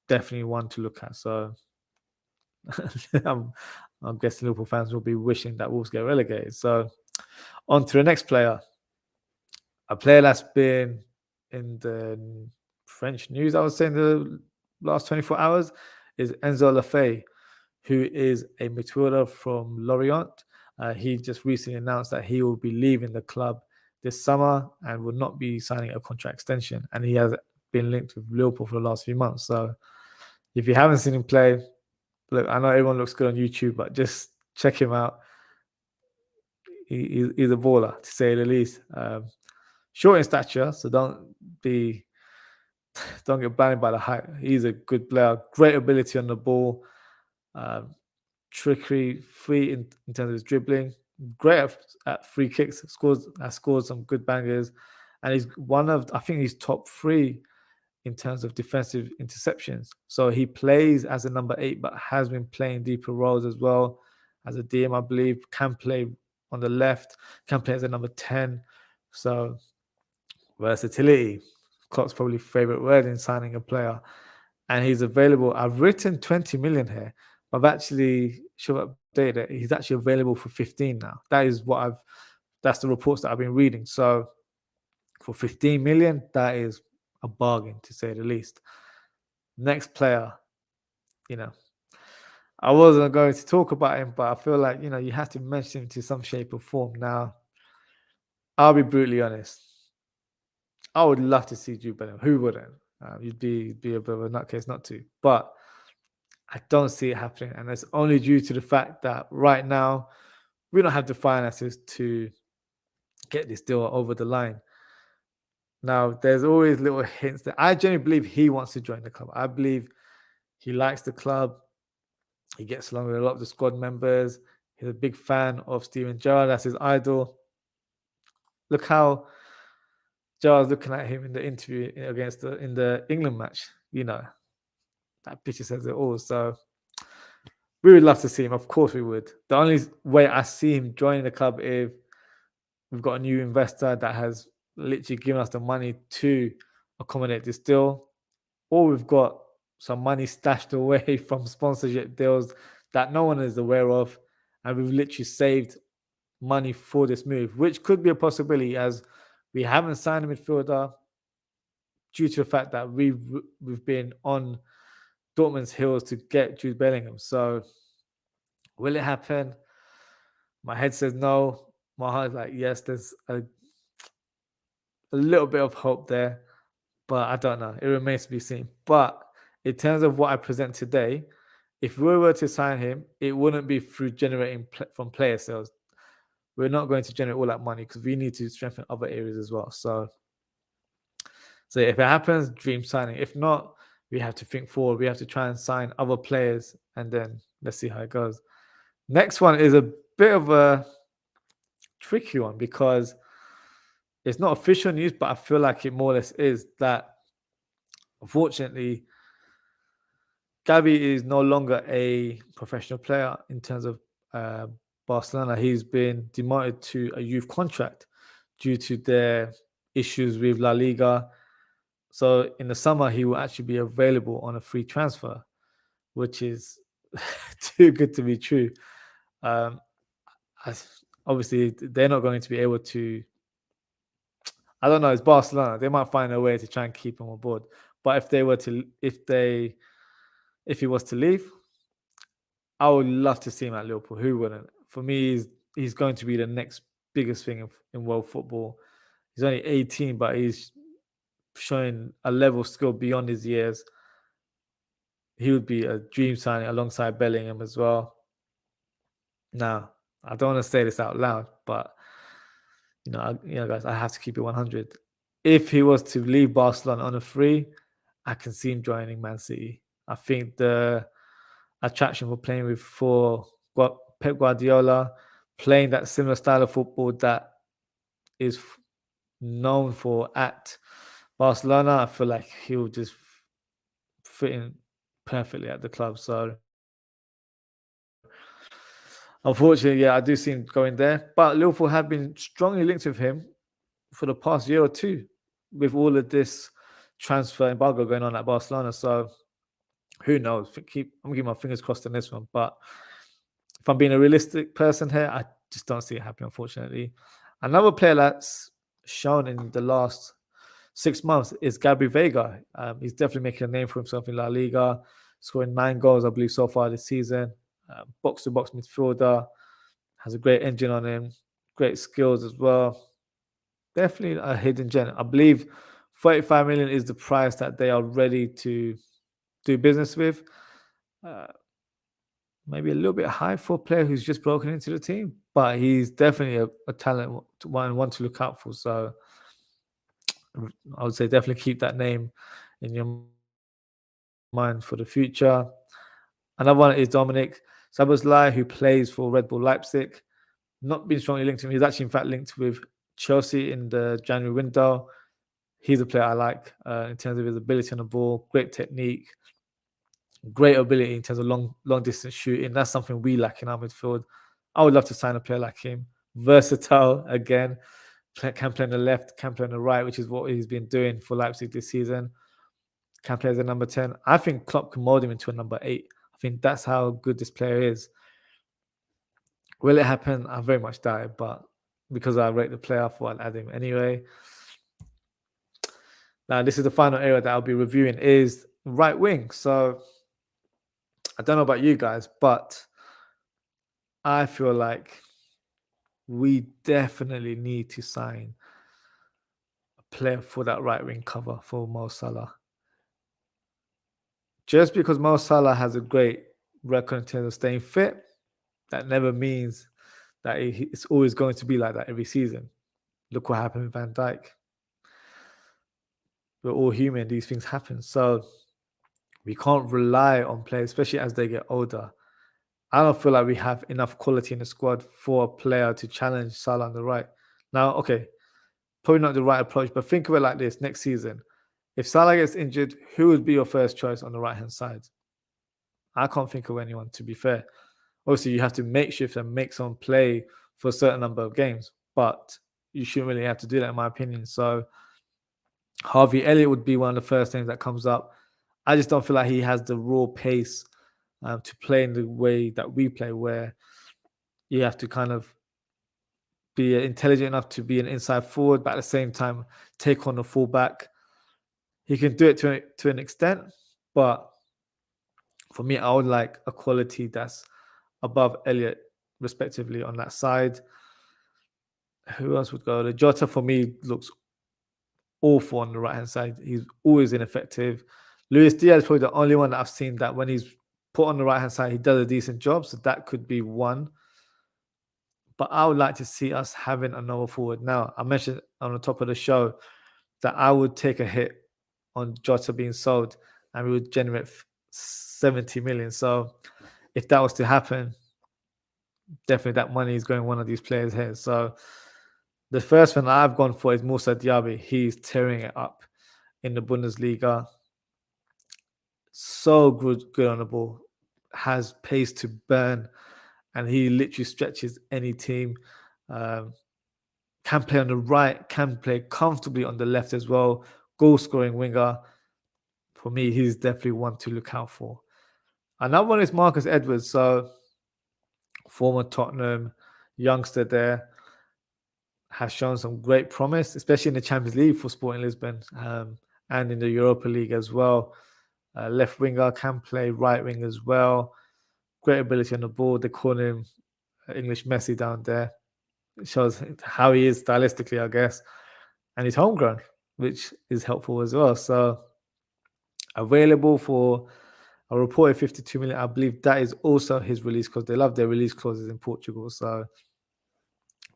definitely one to look at. So I'm guessing Liverpool fans will be wishing that Wolves get relegated. So on to the next player. A player that's been in the French news, I would say, in the last 24 hours is Enzo Lafay, who is a midfielder from Lorient. He just recently announced that he will be leaving the club this summer and will not be signing a contract extension. And he has been linked with Liverpool for the last few months. So if you haven't seen him play, look, I know everyone looks good on YouTube, but just check him out. He's a baller, to say the least. Short in stature, so don't get blinded by the height. He's a good player, great ability on the ball, trickery, free in terms of his dribbling, great at free kicks, has scored some good bangers, and he's I think he's top 3 in terms of defensive interceptions. So he plays as a number 8, but has been playing deeper roles as well. as a DM, I believe. Can play on the left, can play as a number 10. So versatility, Klopp's probably favorite word in signing a player. And he's available. I've written 20 million here. I've actually updated it. He's actually available for 15 now. That's the reports that I've been reading. So for 15 million, that is a bargain to say the least. Next player, I wasn't going to talk about him, but I feel like, you have to mention him to some shape or form. Now, I'll be brutally honest. I would love to see Jude Bellingham. Who wouldn't? You'd be a bit of a nutcase not to. But I don't see it happening. And it's only due to the fact that right now, we don't have the finances to get this deal over the line. Now, there's always little hints that I genuinely believe he wants to join the club. I believe he likes the club. He gets along with a lot of the squad members. He's a big fan of Steven Gerrard. That's his idol. Look how Gerrard's looking at him in the interview in the England match. That picture says it all. So we would love to see him. Of course we would. The only way I see him joining the club if we've got a new investor that has literally given us the money to accommodate this deal, or we've got some money stashed away from sponsorship deals that no one is aware of, and we've literally saved money for this move, which could be a possibility as we haven't signed a midfielder due to the fact that we've been on Dortmund's heels to get Jude Bellingham. So will it happen? My head says no. My heart is like, yes, there's a little bit of hope there, but I don't know. It remains to be seen. But in terms of what I present today, if we were to sign him, it wouldn't be through generating from player sales. We're not going to generate all that money because we need to strengthen other areas as well. So if it happens, dream signing. If not, we have to think forward. We have to try and sign other players, and then let's see how it goes. Next one is a bit of a tricky one because it's not official news, but I feel like it more or less is that, unfortunately, Gavi is no longer a professional player in terms of Barcelona. He's been demoted to a youth contract due to their issues with La Liga. So in the summer, he will actually be available on a free transfer, which is too good to be true. Obviously, they're not going to be able to. I don't know. It's Barcelona. They might find a way to try and keep him on board. But if he was to leave, I would love to see him at Liverpool. Who wouldn't? For me, he's going to be the next biggest thing in world football. He's only 18, but he's showing a level of skill beyond his years. He would be a dream signing alongside Bellingham as well. Now, I don't want to say this out loud, but guys, I have to keep it 100. If he was to leave Barcelona on a free, I can see him joining Man City. I think the attraction for Pep Guardiola, playing that similar style of football that is known for at Barcelona, I feel like he'll just fit in perfectly at the club. So unfortunately, I do see him going there. But Liverpool have been strongly linked with him for the past year or two with all of this transfer embargo going on at Barcelona. So who knows? I'm keeping my fingers crossed on this one. But if I'm being a realistic person here, I just don't see it happening, unfortunately. Another player that's shown in the last 6 months is Gabri Veiga. He's definitely making a name for himself in La Liga, scoring 9 goals, I believe, so far this season. Box-to-box midfielder, has a great engine on him, great skills as well. Definitely a hidden gem. I believe 35 million is the price that they are ready to do business with. Maybe a little bit high for a player who's just broken into the team, but he's definitely a talent one to look out for. So I would say definitely keep that name in your mind for the future. Another one is Dominic Szoboszlai, who plays for Red Bull Leipzig. Not been strongly linked to him. He's actually, in fact, linked with Chelsea in the January window. He's a player I like in terms of his ability on the ball, great technique, great ability in terms of long distance shooting. That's something we lack in our midfield. I would love to sign a player like him. Versatile again, can play on the left, can play on the right, which is what he's been doing for Leipzig this season. Can play as a number 10. I think Klopp can mold him into a number 8. I think that's how good this player is. Will it happen? I very much doubt it, but because I rate the player, I thought I'd add him anyway. Now, this is the final area that I'll be reviewing is right wing. So I don't know about you guys, but I feel like we definitely need to sign a player for that right wing cover for Mo Salah. Just because Mo Salah has a great record in terms of staying fit, that never means that it's always going to be like that every season. Look what happened with Van Dijk. We're all human. These things happen. So we can't rely on players, especially as they get older. I don't feel like we have enough quality in the squad for a player to challenge Salah on the right. Now, okay, probably not the right approach, but think of it like this next season. If Salah gets injured, who would be your first choice on the right-hand side? I can't think of anyone, to be fair. Obviously, you have to make shift and make someone play for a certain number of games, but you shouldn't really have to do that, in my opinion. So Harvey Elliott would be one of the first names that comes up. I just don't feel like he has the raw pace to play in the way that we play, where you have to kind of be intelligent enough to be an inside forward, but at the same time take on the fullback. He can do it to an extent, but for me, I would like a quality that's above Elliott, respectively, on that side. Who else would go? The Jota, for me, looks awful on the right-hand side. He's always ineffective. Luis Diaz is probably the only one that I've seen that when he's put on the right-hand side, he does a decent job. So that could be one. But I would like to see us having another forward. Now, I mentioned on the top of the show that I would take a hit on Jota being sold and we would generate 70 million. So if that was to happen, definitely that money is going one of these players' heads. So the first one I've gone for is Moussa Diaby. He's tearing it up in the Bundesliga. So good on the ball. Has pace to burn. And he literally stretches any team. Can play on the right. Can play comfortably on the left as well. Goal-scoring winger. For me, he's definitely one to look out for. Another one is Marcus Edwards. So former Tottenham youngster there. Has shown some great promise, especially in the Champions League for Sporting Lisbon and in the Europa League as well. Left winger, can play right wing as well. Great ability on the ball. They call him English Messi down there. It shows how he is stylistically, I guess. And he's homegrown, which is helpful as well. So available for a reported 52 million. I believe that is also his release because they love their release clauses in Portugal. So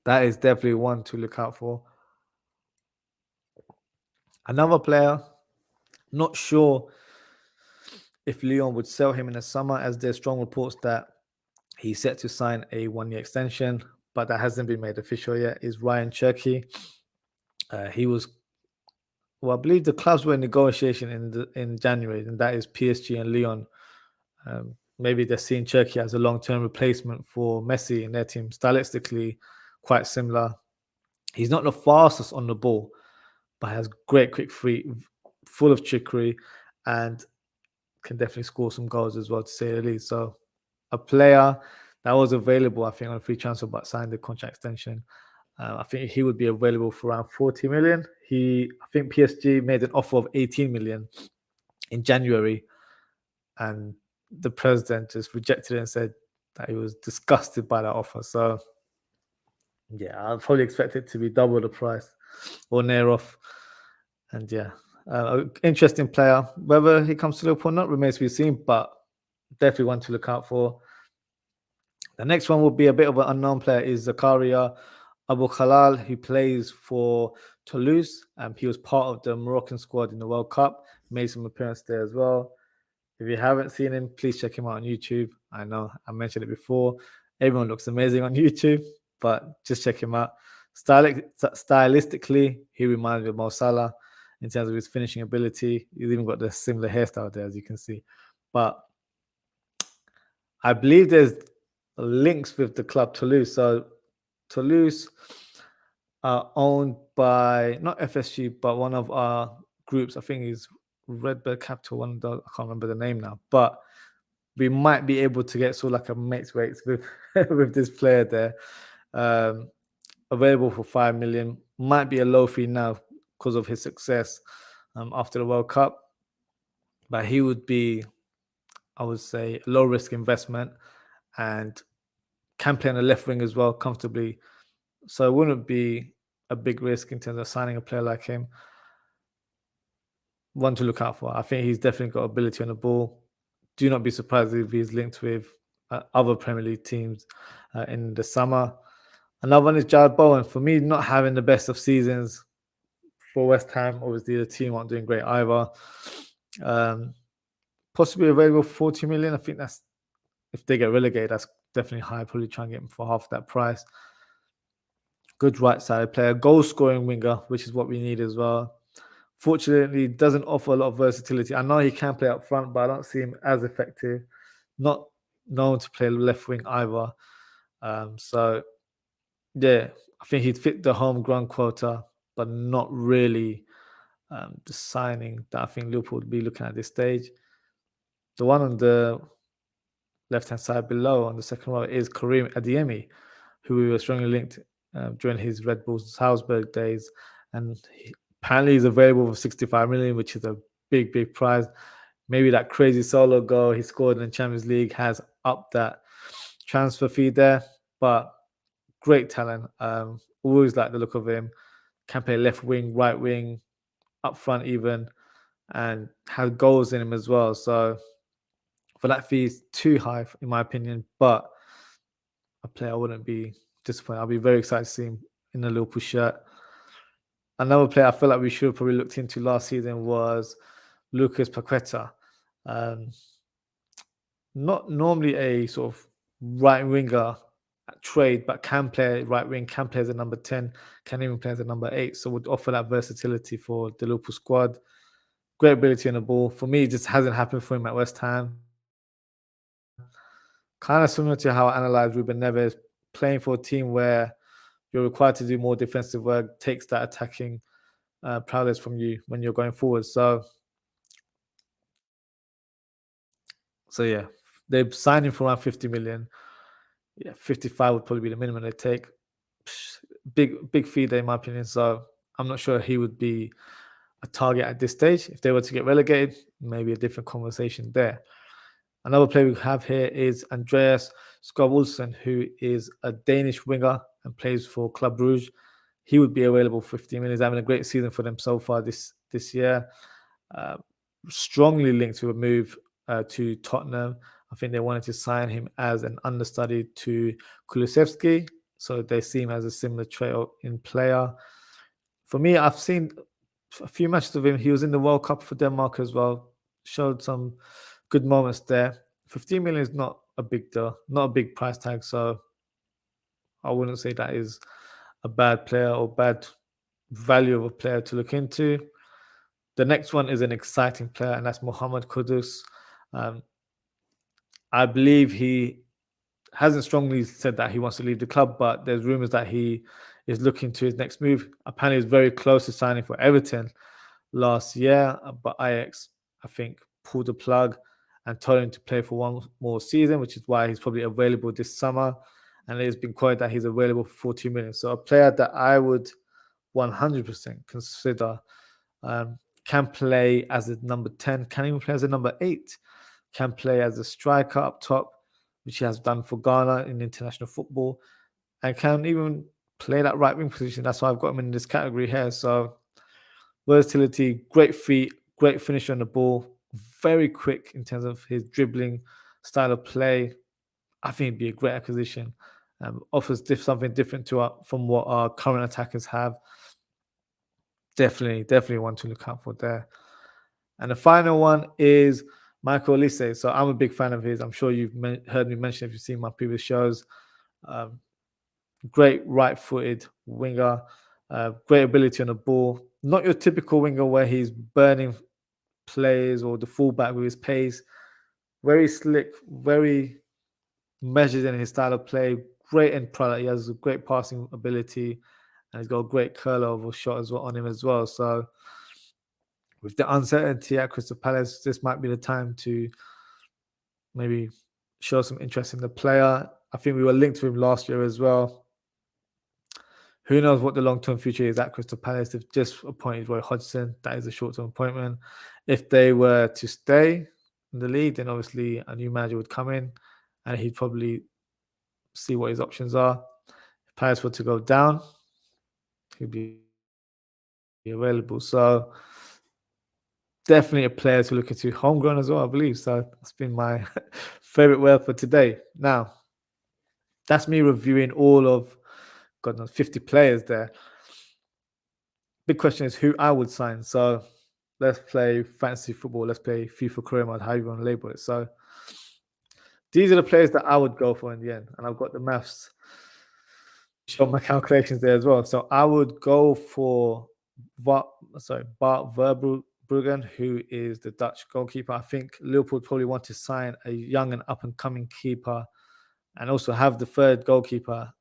that is definitely one to look out for. Another player, not sure if Lyon would sell him in the summer, as there's strong reports that he's set to sign a 1-year extension, but that hasn't been made official yet, is Ryan Cherki. He was, well, I believe the clubs were in negotiation in January, and that is PSG and Lyon. Maybe they're seeing Cherki as a long-term replacement for Messi in their team, stylistically quite similar. He's not the fastest on the ball, but has great quick feet, full of trickery, and can definitely score some goals as well, to say the least. So a player that was available, I think, on a free transfer, but signed the contract extension. I think he would be available for around 40 million. I think PSG made an offer of 18 million in January, and the president just rejected it and said that he was disgusted by that offer. So yeah, I'll probably expect it to be double the price or near off. And yeah, interesting player. Whether he comes to Liverpool or not remains to be seen, but definitely one to look out for. The next one will be a bit of an unknown player, is Zakaria Abu Khalal, who plays for Toulouse. He was part of the Moroccan squad in the World Cup, made some appearance there as well. If you haven't seen him, please check him out on YouTube. I know I mentioned it before. Everyone looks amazing on YouTube, but just check him out. Stylistically, he reminds me of Mo Salah in terms of his finishing ability. He's even got the similar hairstyle there, as you can see. But I believe there's links with the club Toulouse. So Toulouse are owned by not FSG, but one of our groups. I think is Redbird Capital. One of the, I can't remember the name now, but we might be able to get sort of like a mates rates with with this player there. Um, Available for 5 million. Might be a low fee now because of his success after the World Cup, but he would be, I would say, a low risk investment and can play on the left wing as well comfortably. So it wouldn't be a big risk in terms of signing a player like him. One to look out for. I think he's definitely got ability on the ball. Do not be surprised if he's linked with other Premier League teams in the summer. Another one is Jared Bowen. For me, not having the best of seasons for West Ham. Obviously, the team aren't doing great either. Possibly available for 40 million. I think that's, if they get relegated, that's definitely high. Probably try and get him for half that price. Good right-sided player, goal-scoring winger, which is what we need as well. Fortunately, doesn't offer a lot of versatility. I know he can play up front, but I don't see him as effective. Not known to play left wing either. So, yeah, I think he'd fit the homegrown quota, but not really the signing that I think Liverpool would be looking at this stage. The one on the left-hand side below on the second row is Karim Adeyemi, who we were strongly linked during his Red Bull Salzburg days. And apparently he's available for 65 million, which is a big, big prize. Maybe that crazy solo goal he scored in the Champions League has upped that transfer fee there. But great talent. Always like the look of him. Can play left wing, right wing, up front even, and has goals in him as well. So for that fee, is too high in my opinion. But a player I wouldn't be disappointed. I'll be very excited to see him in a Liverpool shirt. Another player I feel like we should have probably looked into last season was Lucas Paqueta. Not normally a sort of right winger at trade, but can play right wing, can play as a number 10, can even play as a number 8. So would offer that versatility for the Liverpool squad. Great ability on the ball. For me, it just hasn't happened for him at West Ham. Kind of similar to how I analysed Ruben Neves, playing for a team where you're required to do more defensive work, takes that attacking prowess from you when you're going forward. So yeah, they signed him for around 50 million. Yeah, 55 would probably be the minimum they take. Big fee there, in my opinion. So I'm not sure he would be a target at this stage. If they were to get relegated, maybe a different conversation there. Another player we have here is Andreas Skov-Olsen, who is a Danish winger and plays for Club Brugge. He would be available for 15 million. He's having a great season for them so far this year. Strongly linked to a move to Tottenham. I think they wanted to sign him as an understudy to Kulusevski, so they see him as a similar trait in player. For me, I've seen a few matches of him. He was in the World Cup for Denmark as well. Showed some good moments there. 15 million is not a big deal, not a big price tag, so I wouldn't say that is a bad player or bad value of a player to look into. The next one is an exciting player, and that's Mohamed Kudus. I believe he hasn't strongly said that he wants to leave the club, but there's rumors that he is looking to his next move. Apparently, he's very close to signing for Everton last year, but Ajax, I think, pulled the plug and told him to play for one more season, which is why he's probably available this summer. And it's been quoted that he's available for 40 million. So a player that I would 100% consider. Can play as a number 10, can even play as a number 8, can play as a striker up top, which he has done for Ghana in international football, and can even play that right wing position. That's why I've got him in this category here. So versatility, great feet, great finish on the ball, very quick in terms of his dribbling style of play. I think it'd be a great acquisition. Offers something different from what our current attackers have. Definitely one to look out for there. And the final one is Michael Olise. So I'm a big fan of his. I'm sure you've heard me mention if you've seen my previous shows. Great right-footed winger, great ability on the ball. Not your typical winger where he's burning players or the fullback with his pace. Very slick, very measured in his style of play, great end product. He has a great passing ability, and he's got a great curler over shot as well on him as well. So with the uncertainty at Crystal Palace, this might be the time to maybe show some interest in the player. I think we were linked to him last year as well. Who knows what the long-term future is at Crystal Palace? They've just appointed Roy Hodgson. That is a short-term appointment. If they were to stay in the league, then obviously a new manager would come in and he'd probably see what his options are. If Palace were to go down, he'd be available. So definitely a player to look into. Homegrown as well, I believe. So that's been my favorite word for today. Now, that's me reviewing all of, God knows, 50 players there. Big question is who I would sign. So let's play fantasy football. Let's play FIFA career mode, how you want to label it. So these are the players that I would go for in the end. And I've got the maths, show my calculations there as well. So I would go for Bart Verbruggen, who is the Dutch goalkeeper. I think Liverpool probably want to sign a young and up-and-coming keeper and also have the third goalkeeper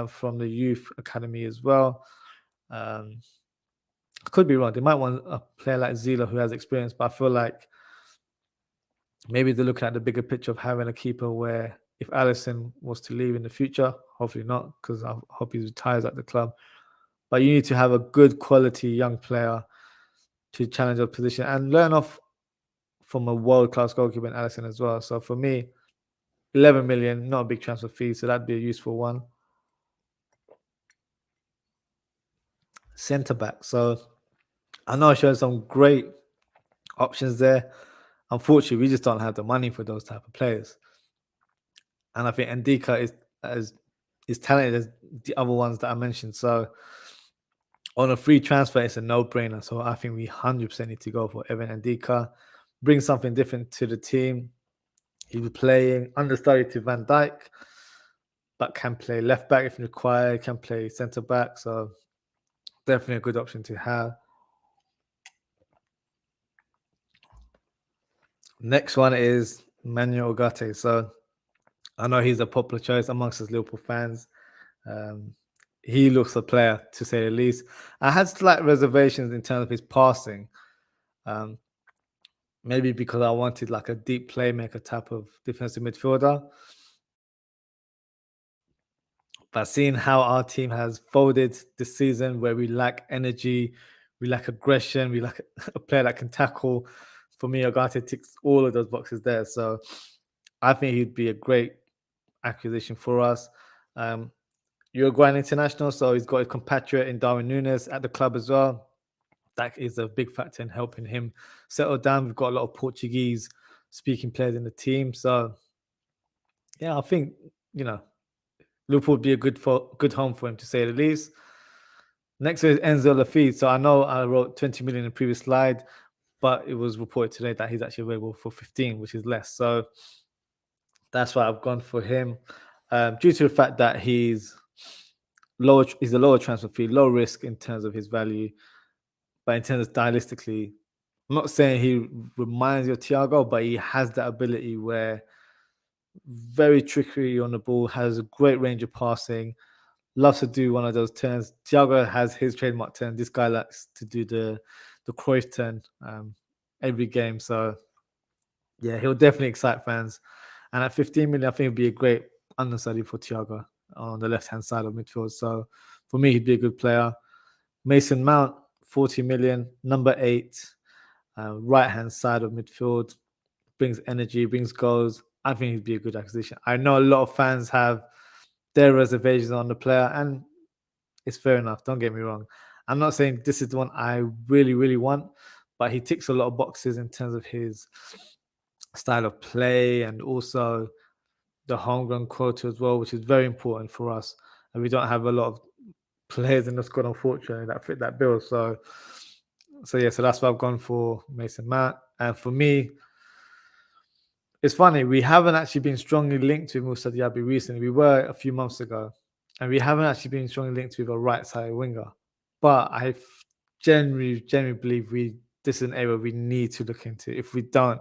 from the youth academy as well. I could be wrong. They might want a player like Zila who has experience, but I feel like maybe they're looking at the bigger picture of having a keeper where if Alisson was to leave in the future, hopefully not, because I hope he retires at the club. But you need to have a good quality young player to challenge a position and learn off from a world-class goalkeeper in Alisson as well. So for me, 11 million, not a big transfer fee, so that'd be a useful one. Centre back. So I know I showed some great options there. Unfortunately, we just don't have the money for those type of players. And I think Ndika is as talented as the other ones that I mentioned. So on a free transfer, it's a no-brainer. So I think we 100% need to go for Evan Ndika. Bring something different to the team. He'll be playing understudy to Van Dijk, but can play left back if required, can play centre back. So definitely a good option to have. Next one is Manuel Ugarte. So I know he's a popular choice amongst us Liverpool fans. He looks a player, to say the least. I had slight reservations in terms of his passing. Maybe because I wanted like a deep playmaker type of defensive midfielder. But seeing how our team has folded this season, where we lack energy, we lack aggression, we lack a player that can tackle, for me, Ugarte ticks all of those boxes there. So I think he'd be a great acquisition for us. Uruguayan international, so he's got his compatriot in Darwin Núñez at the club as well. That is a big factor in helping him settle down. We've got a lot of Portuguese speaking players in the team. So yeah, I think, Liverpool would be a good home for him, to say the least. Next is Enzo Lafite. So I know I wrote 20 million in the previous slide, but it was reported today that he's actually available for 15, which is less. So that's why I've gone for him. Due to the fact that he's a lower transfer fee, low risk in terms of his value, but in terms of stylistically, I'm not saying he reminds you of Thiago, but he has that ability where very tricky on the ball, has a great range of passing, loves to do one of those turns. Thiago has his trademark turn. This guy likes to do the Cruyff turn every game. So yeah, he'll definitely excite fans. And at 15 million, I think it'd be a great understudy for Thiago on the left-hand side of midfield. So for me, he'd be a good player. Mason Mount, 40 million, number 8, right-hand side of midfield, brings energy, brings goals. I think he'd be a good acquisition. I know a lot of fans have their reservations on the player, and it's fair enough. Don't get me wrong. I'm not saying this is the one I really, really want, but he ticks a lot of boxes in terms of his style of play and also the homegrown quota as well, which is very important for us. And we don't have a lot of players in the squad, unfortunately, that fit that bill. So that's why I've gone for Mason Mount. And for me, it's funny, we haven't actually been strongly linked to Moussa Diaby recently. We were a few months ago, and we haven't actually been strongly linked with a right-sided winger. But I genuinely believe this is an area we need to look into. If we don't,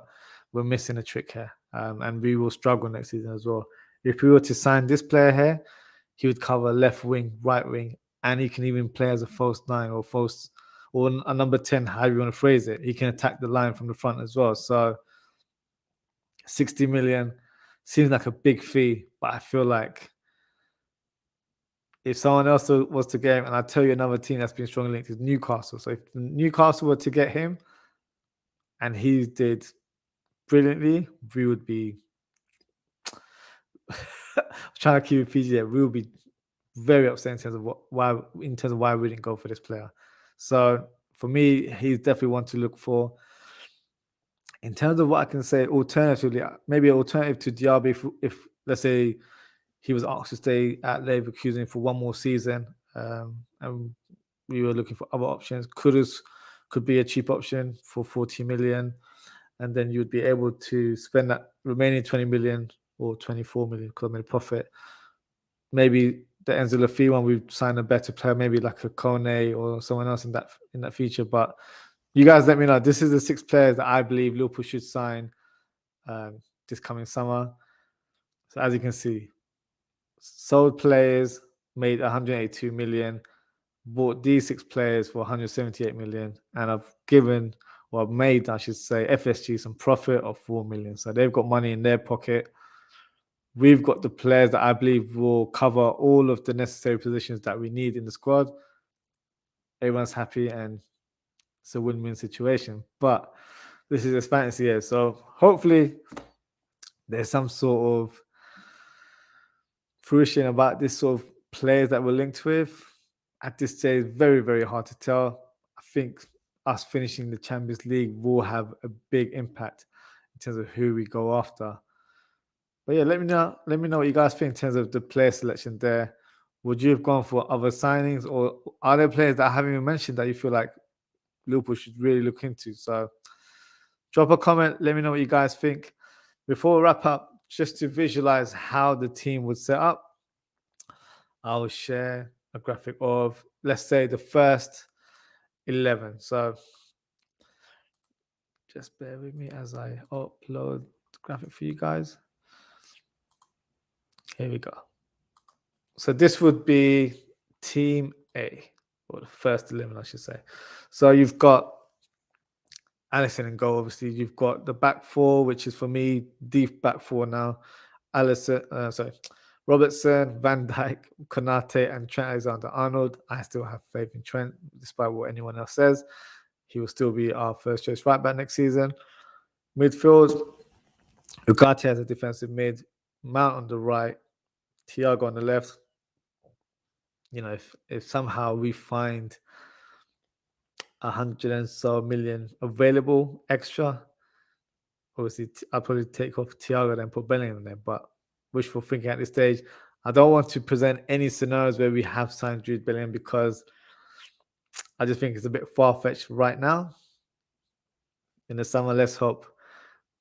we're missing a trick here, and we will struggle next season as well. if we were to sign this player here, he would cover left wing, right wing, and he can even play as a false 9 or false or a number 10, however you want to phrase it. He can attack the line from the front as well. So 60 million seems like a big fee, but I feel like if someone else was to get him, and I'll tell you another team that's been strongly linked is Newcastle. So if Newcastle were to get him and he did brilliantly, we would be trying to keep it PG. We would be very upset in terms of why we didn't go for this player. So for me, he's definitely one to look for. In terms of what I can say, alternatively, maybe an alternative to Diaby, if let's say he was asked to stay at Leverkusen for one more season, and we were looking for other options. Could be a cheap option for 40 million, and then you'd be able to spend that remaining 20 million or 24 million because I profit. Maybe the Enzo Lafie one, we'd sign a better player, maybe like a Kone or someone else in that feature. But you guys let me know. This is the 6 players that I believe Liverpool should sign this coming summer. So as you can see, sold players made 182 million, bought these 6 players for 178 million, and I've given, or I've made, I should say, FSG some profit of 4 million. So they've got money in their pocket. We've got the players that I believe will cover all of the necessary positions that we need in the squad. Everyone's happy and it's a win-win situation. But this is a fantasy year, so hopefully there's some sort of fruition about this sort of players that we're linked with. At this stage, very, very hard to tell. I think us finishing the Champions League will have a big impact in terms of who we go after. But yeah, let me know what you guys think in terms of the player selection there. Would you have gone for other signings, or are there players that I haven't even mentioned that you feel like Liverpool should really look into? So drop a comment. Let me know what you guys think. Before we wrap up, just to visualize how the team would set up, I will share a graphic of, let's say, the first 11. So just bear with me as I upload the graphic for you guys. Here we go. So this would be Team A, or the first 11, I should say. So you've got Alisson in goal, obviously. You've got the back 4, which is for me deep back 4 now. Robertson, Van Dijk, Konate, and Trent Alexander-Arnold. I still have faith in Trent, despite what anyone else says. He will still be our first choice right back next season. Midfield, Ugarte as a defensive mid, Mount on the right, Thiago on the left. You know, if somehow we find 100 and so million available extra, obviously I'll probably take off Thiago and put Bellingham in there. But wishful thinking at this stage, I don't want to present any scenarios where we have signed Jude Bellingham because I just think it's a bit far-fetched right now. In the summer, let's hope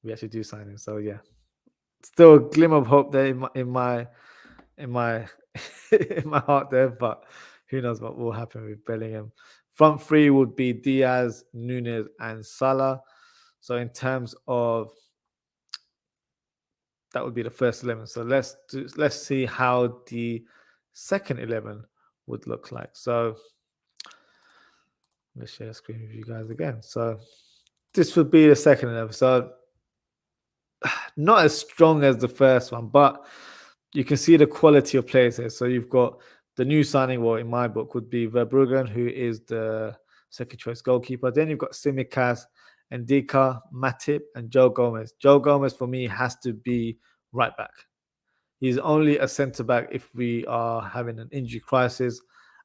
we actually do sign him. So yeah, still a glimmer of hope there in my in my heart there, but who knows what will happen with Bellingham. Front 3 would be Diaz, Nunez, and Salah. So in terms of that, would be the first 11. So let's see how the second 11 would look like. So let's share the screen with you guys again. So this would be the second 11. So not as strong as the first one, but you can see the quality of players here. So you've got the new signing, well, in my book, would be Verbruggen, who is the second choice goalkeeper. Then you've got Tsimikas, Ndika, Matip, and Joe Gomez. Joe Gomez, for me, has to be right back. He's only a centre back if we are having an injury crisis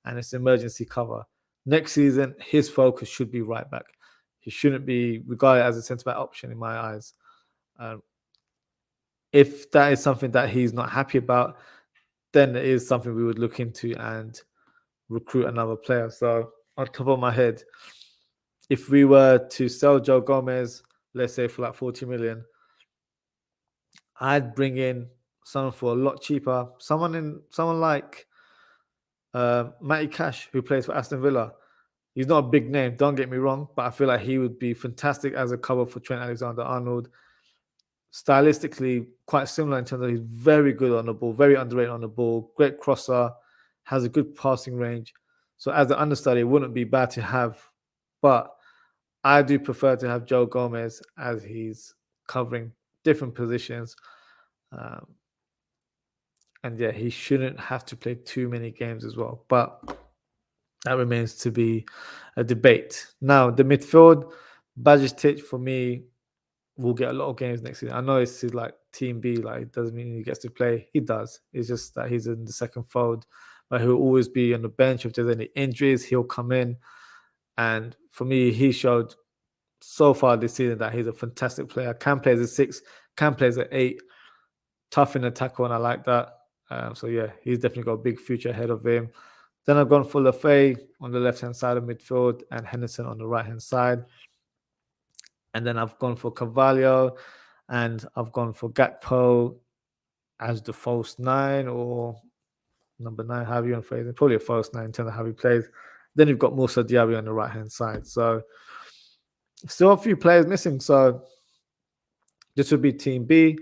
and it's emergency cover. Next season, his focus should be right back. He shouldn't be regarded as a centre back option in my eyes. If that is something that he's not happy about, then it is something we would look into and recruit another player. So on top of my head, if we were to sell Joe Gomez, let's say for like 40 million, I'd bring in someone for a lot cheaper. Someone like Matty Cash, who plays for Aston Villa. He's not a big name, don't get me wrong, but I feel like he would be fantastic as a cover for Trent Alexander-Arnold. stylistically quite similar in terms of he's very good on the ball, very underrated on the ball, great crosser, has a good passing range. So as an understudy, it wouldn't be bad to have, but I do prefer to have Joe Gomez as he's covering different positions. Um, and yeah, he shouldn't have to play too many games as well. But that remains to be a debate. Now, the midfield, Bajcetic for me will get a lot of games next season. I know it's like Team B, like it doesn't mean he gets to play. He does. It's just that he's in the second fold, but he'll always be on the bench. If there's any injuries, he'll come in. And for me, he showed so far this season that he's a fantastic player. Can play as a 6, can play as an 8. Tough in the tackle, and I like that. So yeah, he's definitely got a big future ahead of him. Then I've gone for Lafay on the left-hand side of midfield and Henderson on the right-hand side. And then I've gone for Carvalho and I've gone for Gakpo as the false 9 or number 9, however you want to phrase it. Probably a false 9 in terms of how he plays. Then you've got Moussa Diaby on the right-hand side. So still a few players missing. So this would be Team B.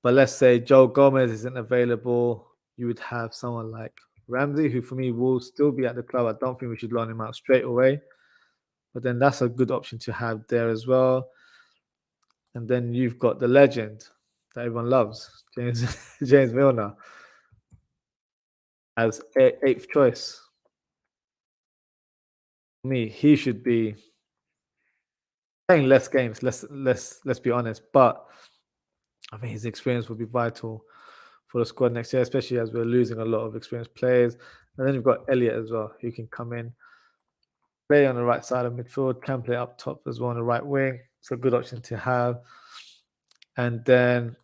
But let's say Joe Gomez isn't available. You would have someone like Ramsey, who for me will still be at the club. I don't think we should loan him out straight away. But then that's a good option to have there as well. And then you've got the legend that everyone loves, James Milner, as 8th choice. For me, he should be playing less games. Let's be honest. But I think his experience will be vital for the squad next year, especially as we're losing a lot of experienced players. And then you've got Elliott as well, who can come in, play on the right side of midfield, can play up top as well on the right wing. It's a good option to have. And then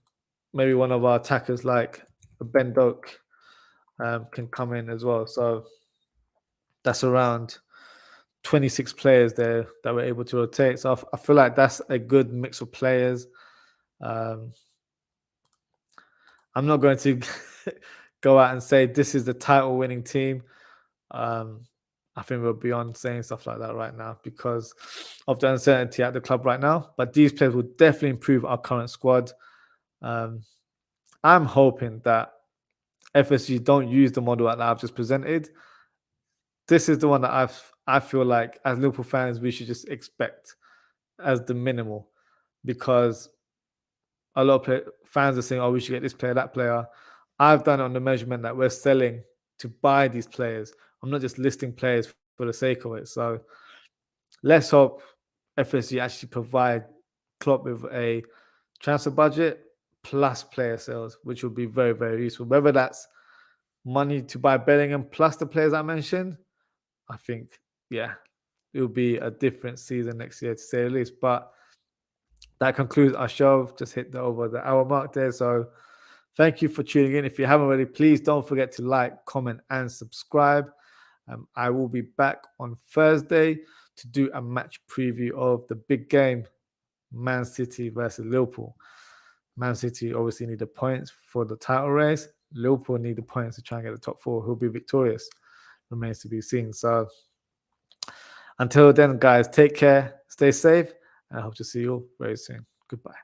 maybe one of our attackers like Ben Doak can come in as well. So that's around 26 players there that we're able to rotate. So I feel like that's a good mix of players. I'm not going to go out and say this is the title winning team. I think we're beyond saying stuff like that right now because of the uncertainty at the club right now. But these players will definitely improve our current squad. I'm hoping that FSG don't use the model that I've just presented. This is the one that I feel like as Liverpool fans we should just expect as the minimal, because a lot of fans are saying, "Oh, we should get this player, that player." I've done it on the measurement that we're selling to buy these players. I'm not just listing players for the sake of it. So let's hope FSG actually provide Klopp with a transfer budget plus player sales, which will be very, very useful. Whether that's money to buy Bellingham plus the players I mentioned, I think, yeah, it will be a different season next year, to say the least. But that concludes our show. Just hit over the hour mark there. So thank you for tuning in. If you haven't already, please don't forget to like, comment, and subscribe. I will be back on Thursday to do a match preview of the big game, Man City versus Liverpool. Man City obviously need the points for the title race. Liverpool need the points to try and get the top 4. Who'll be victorious remains to be seen. So until then, guys, take care, stay safe, and I hope to see you all very soon. Goodbye.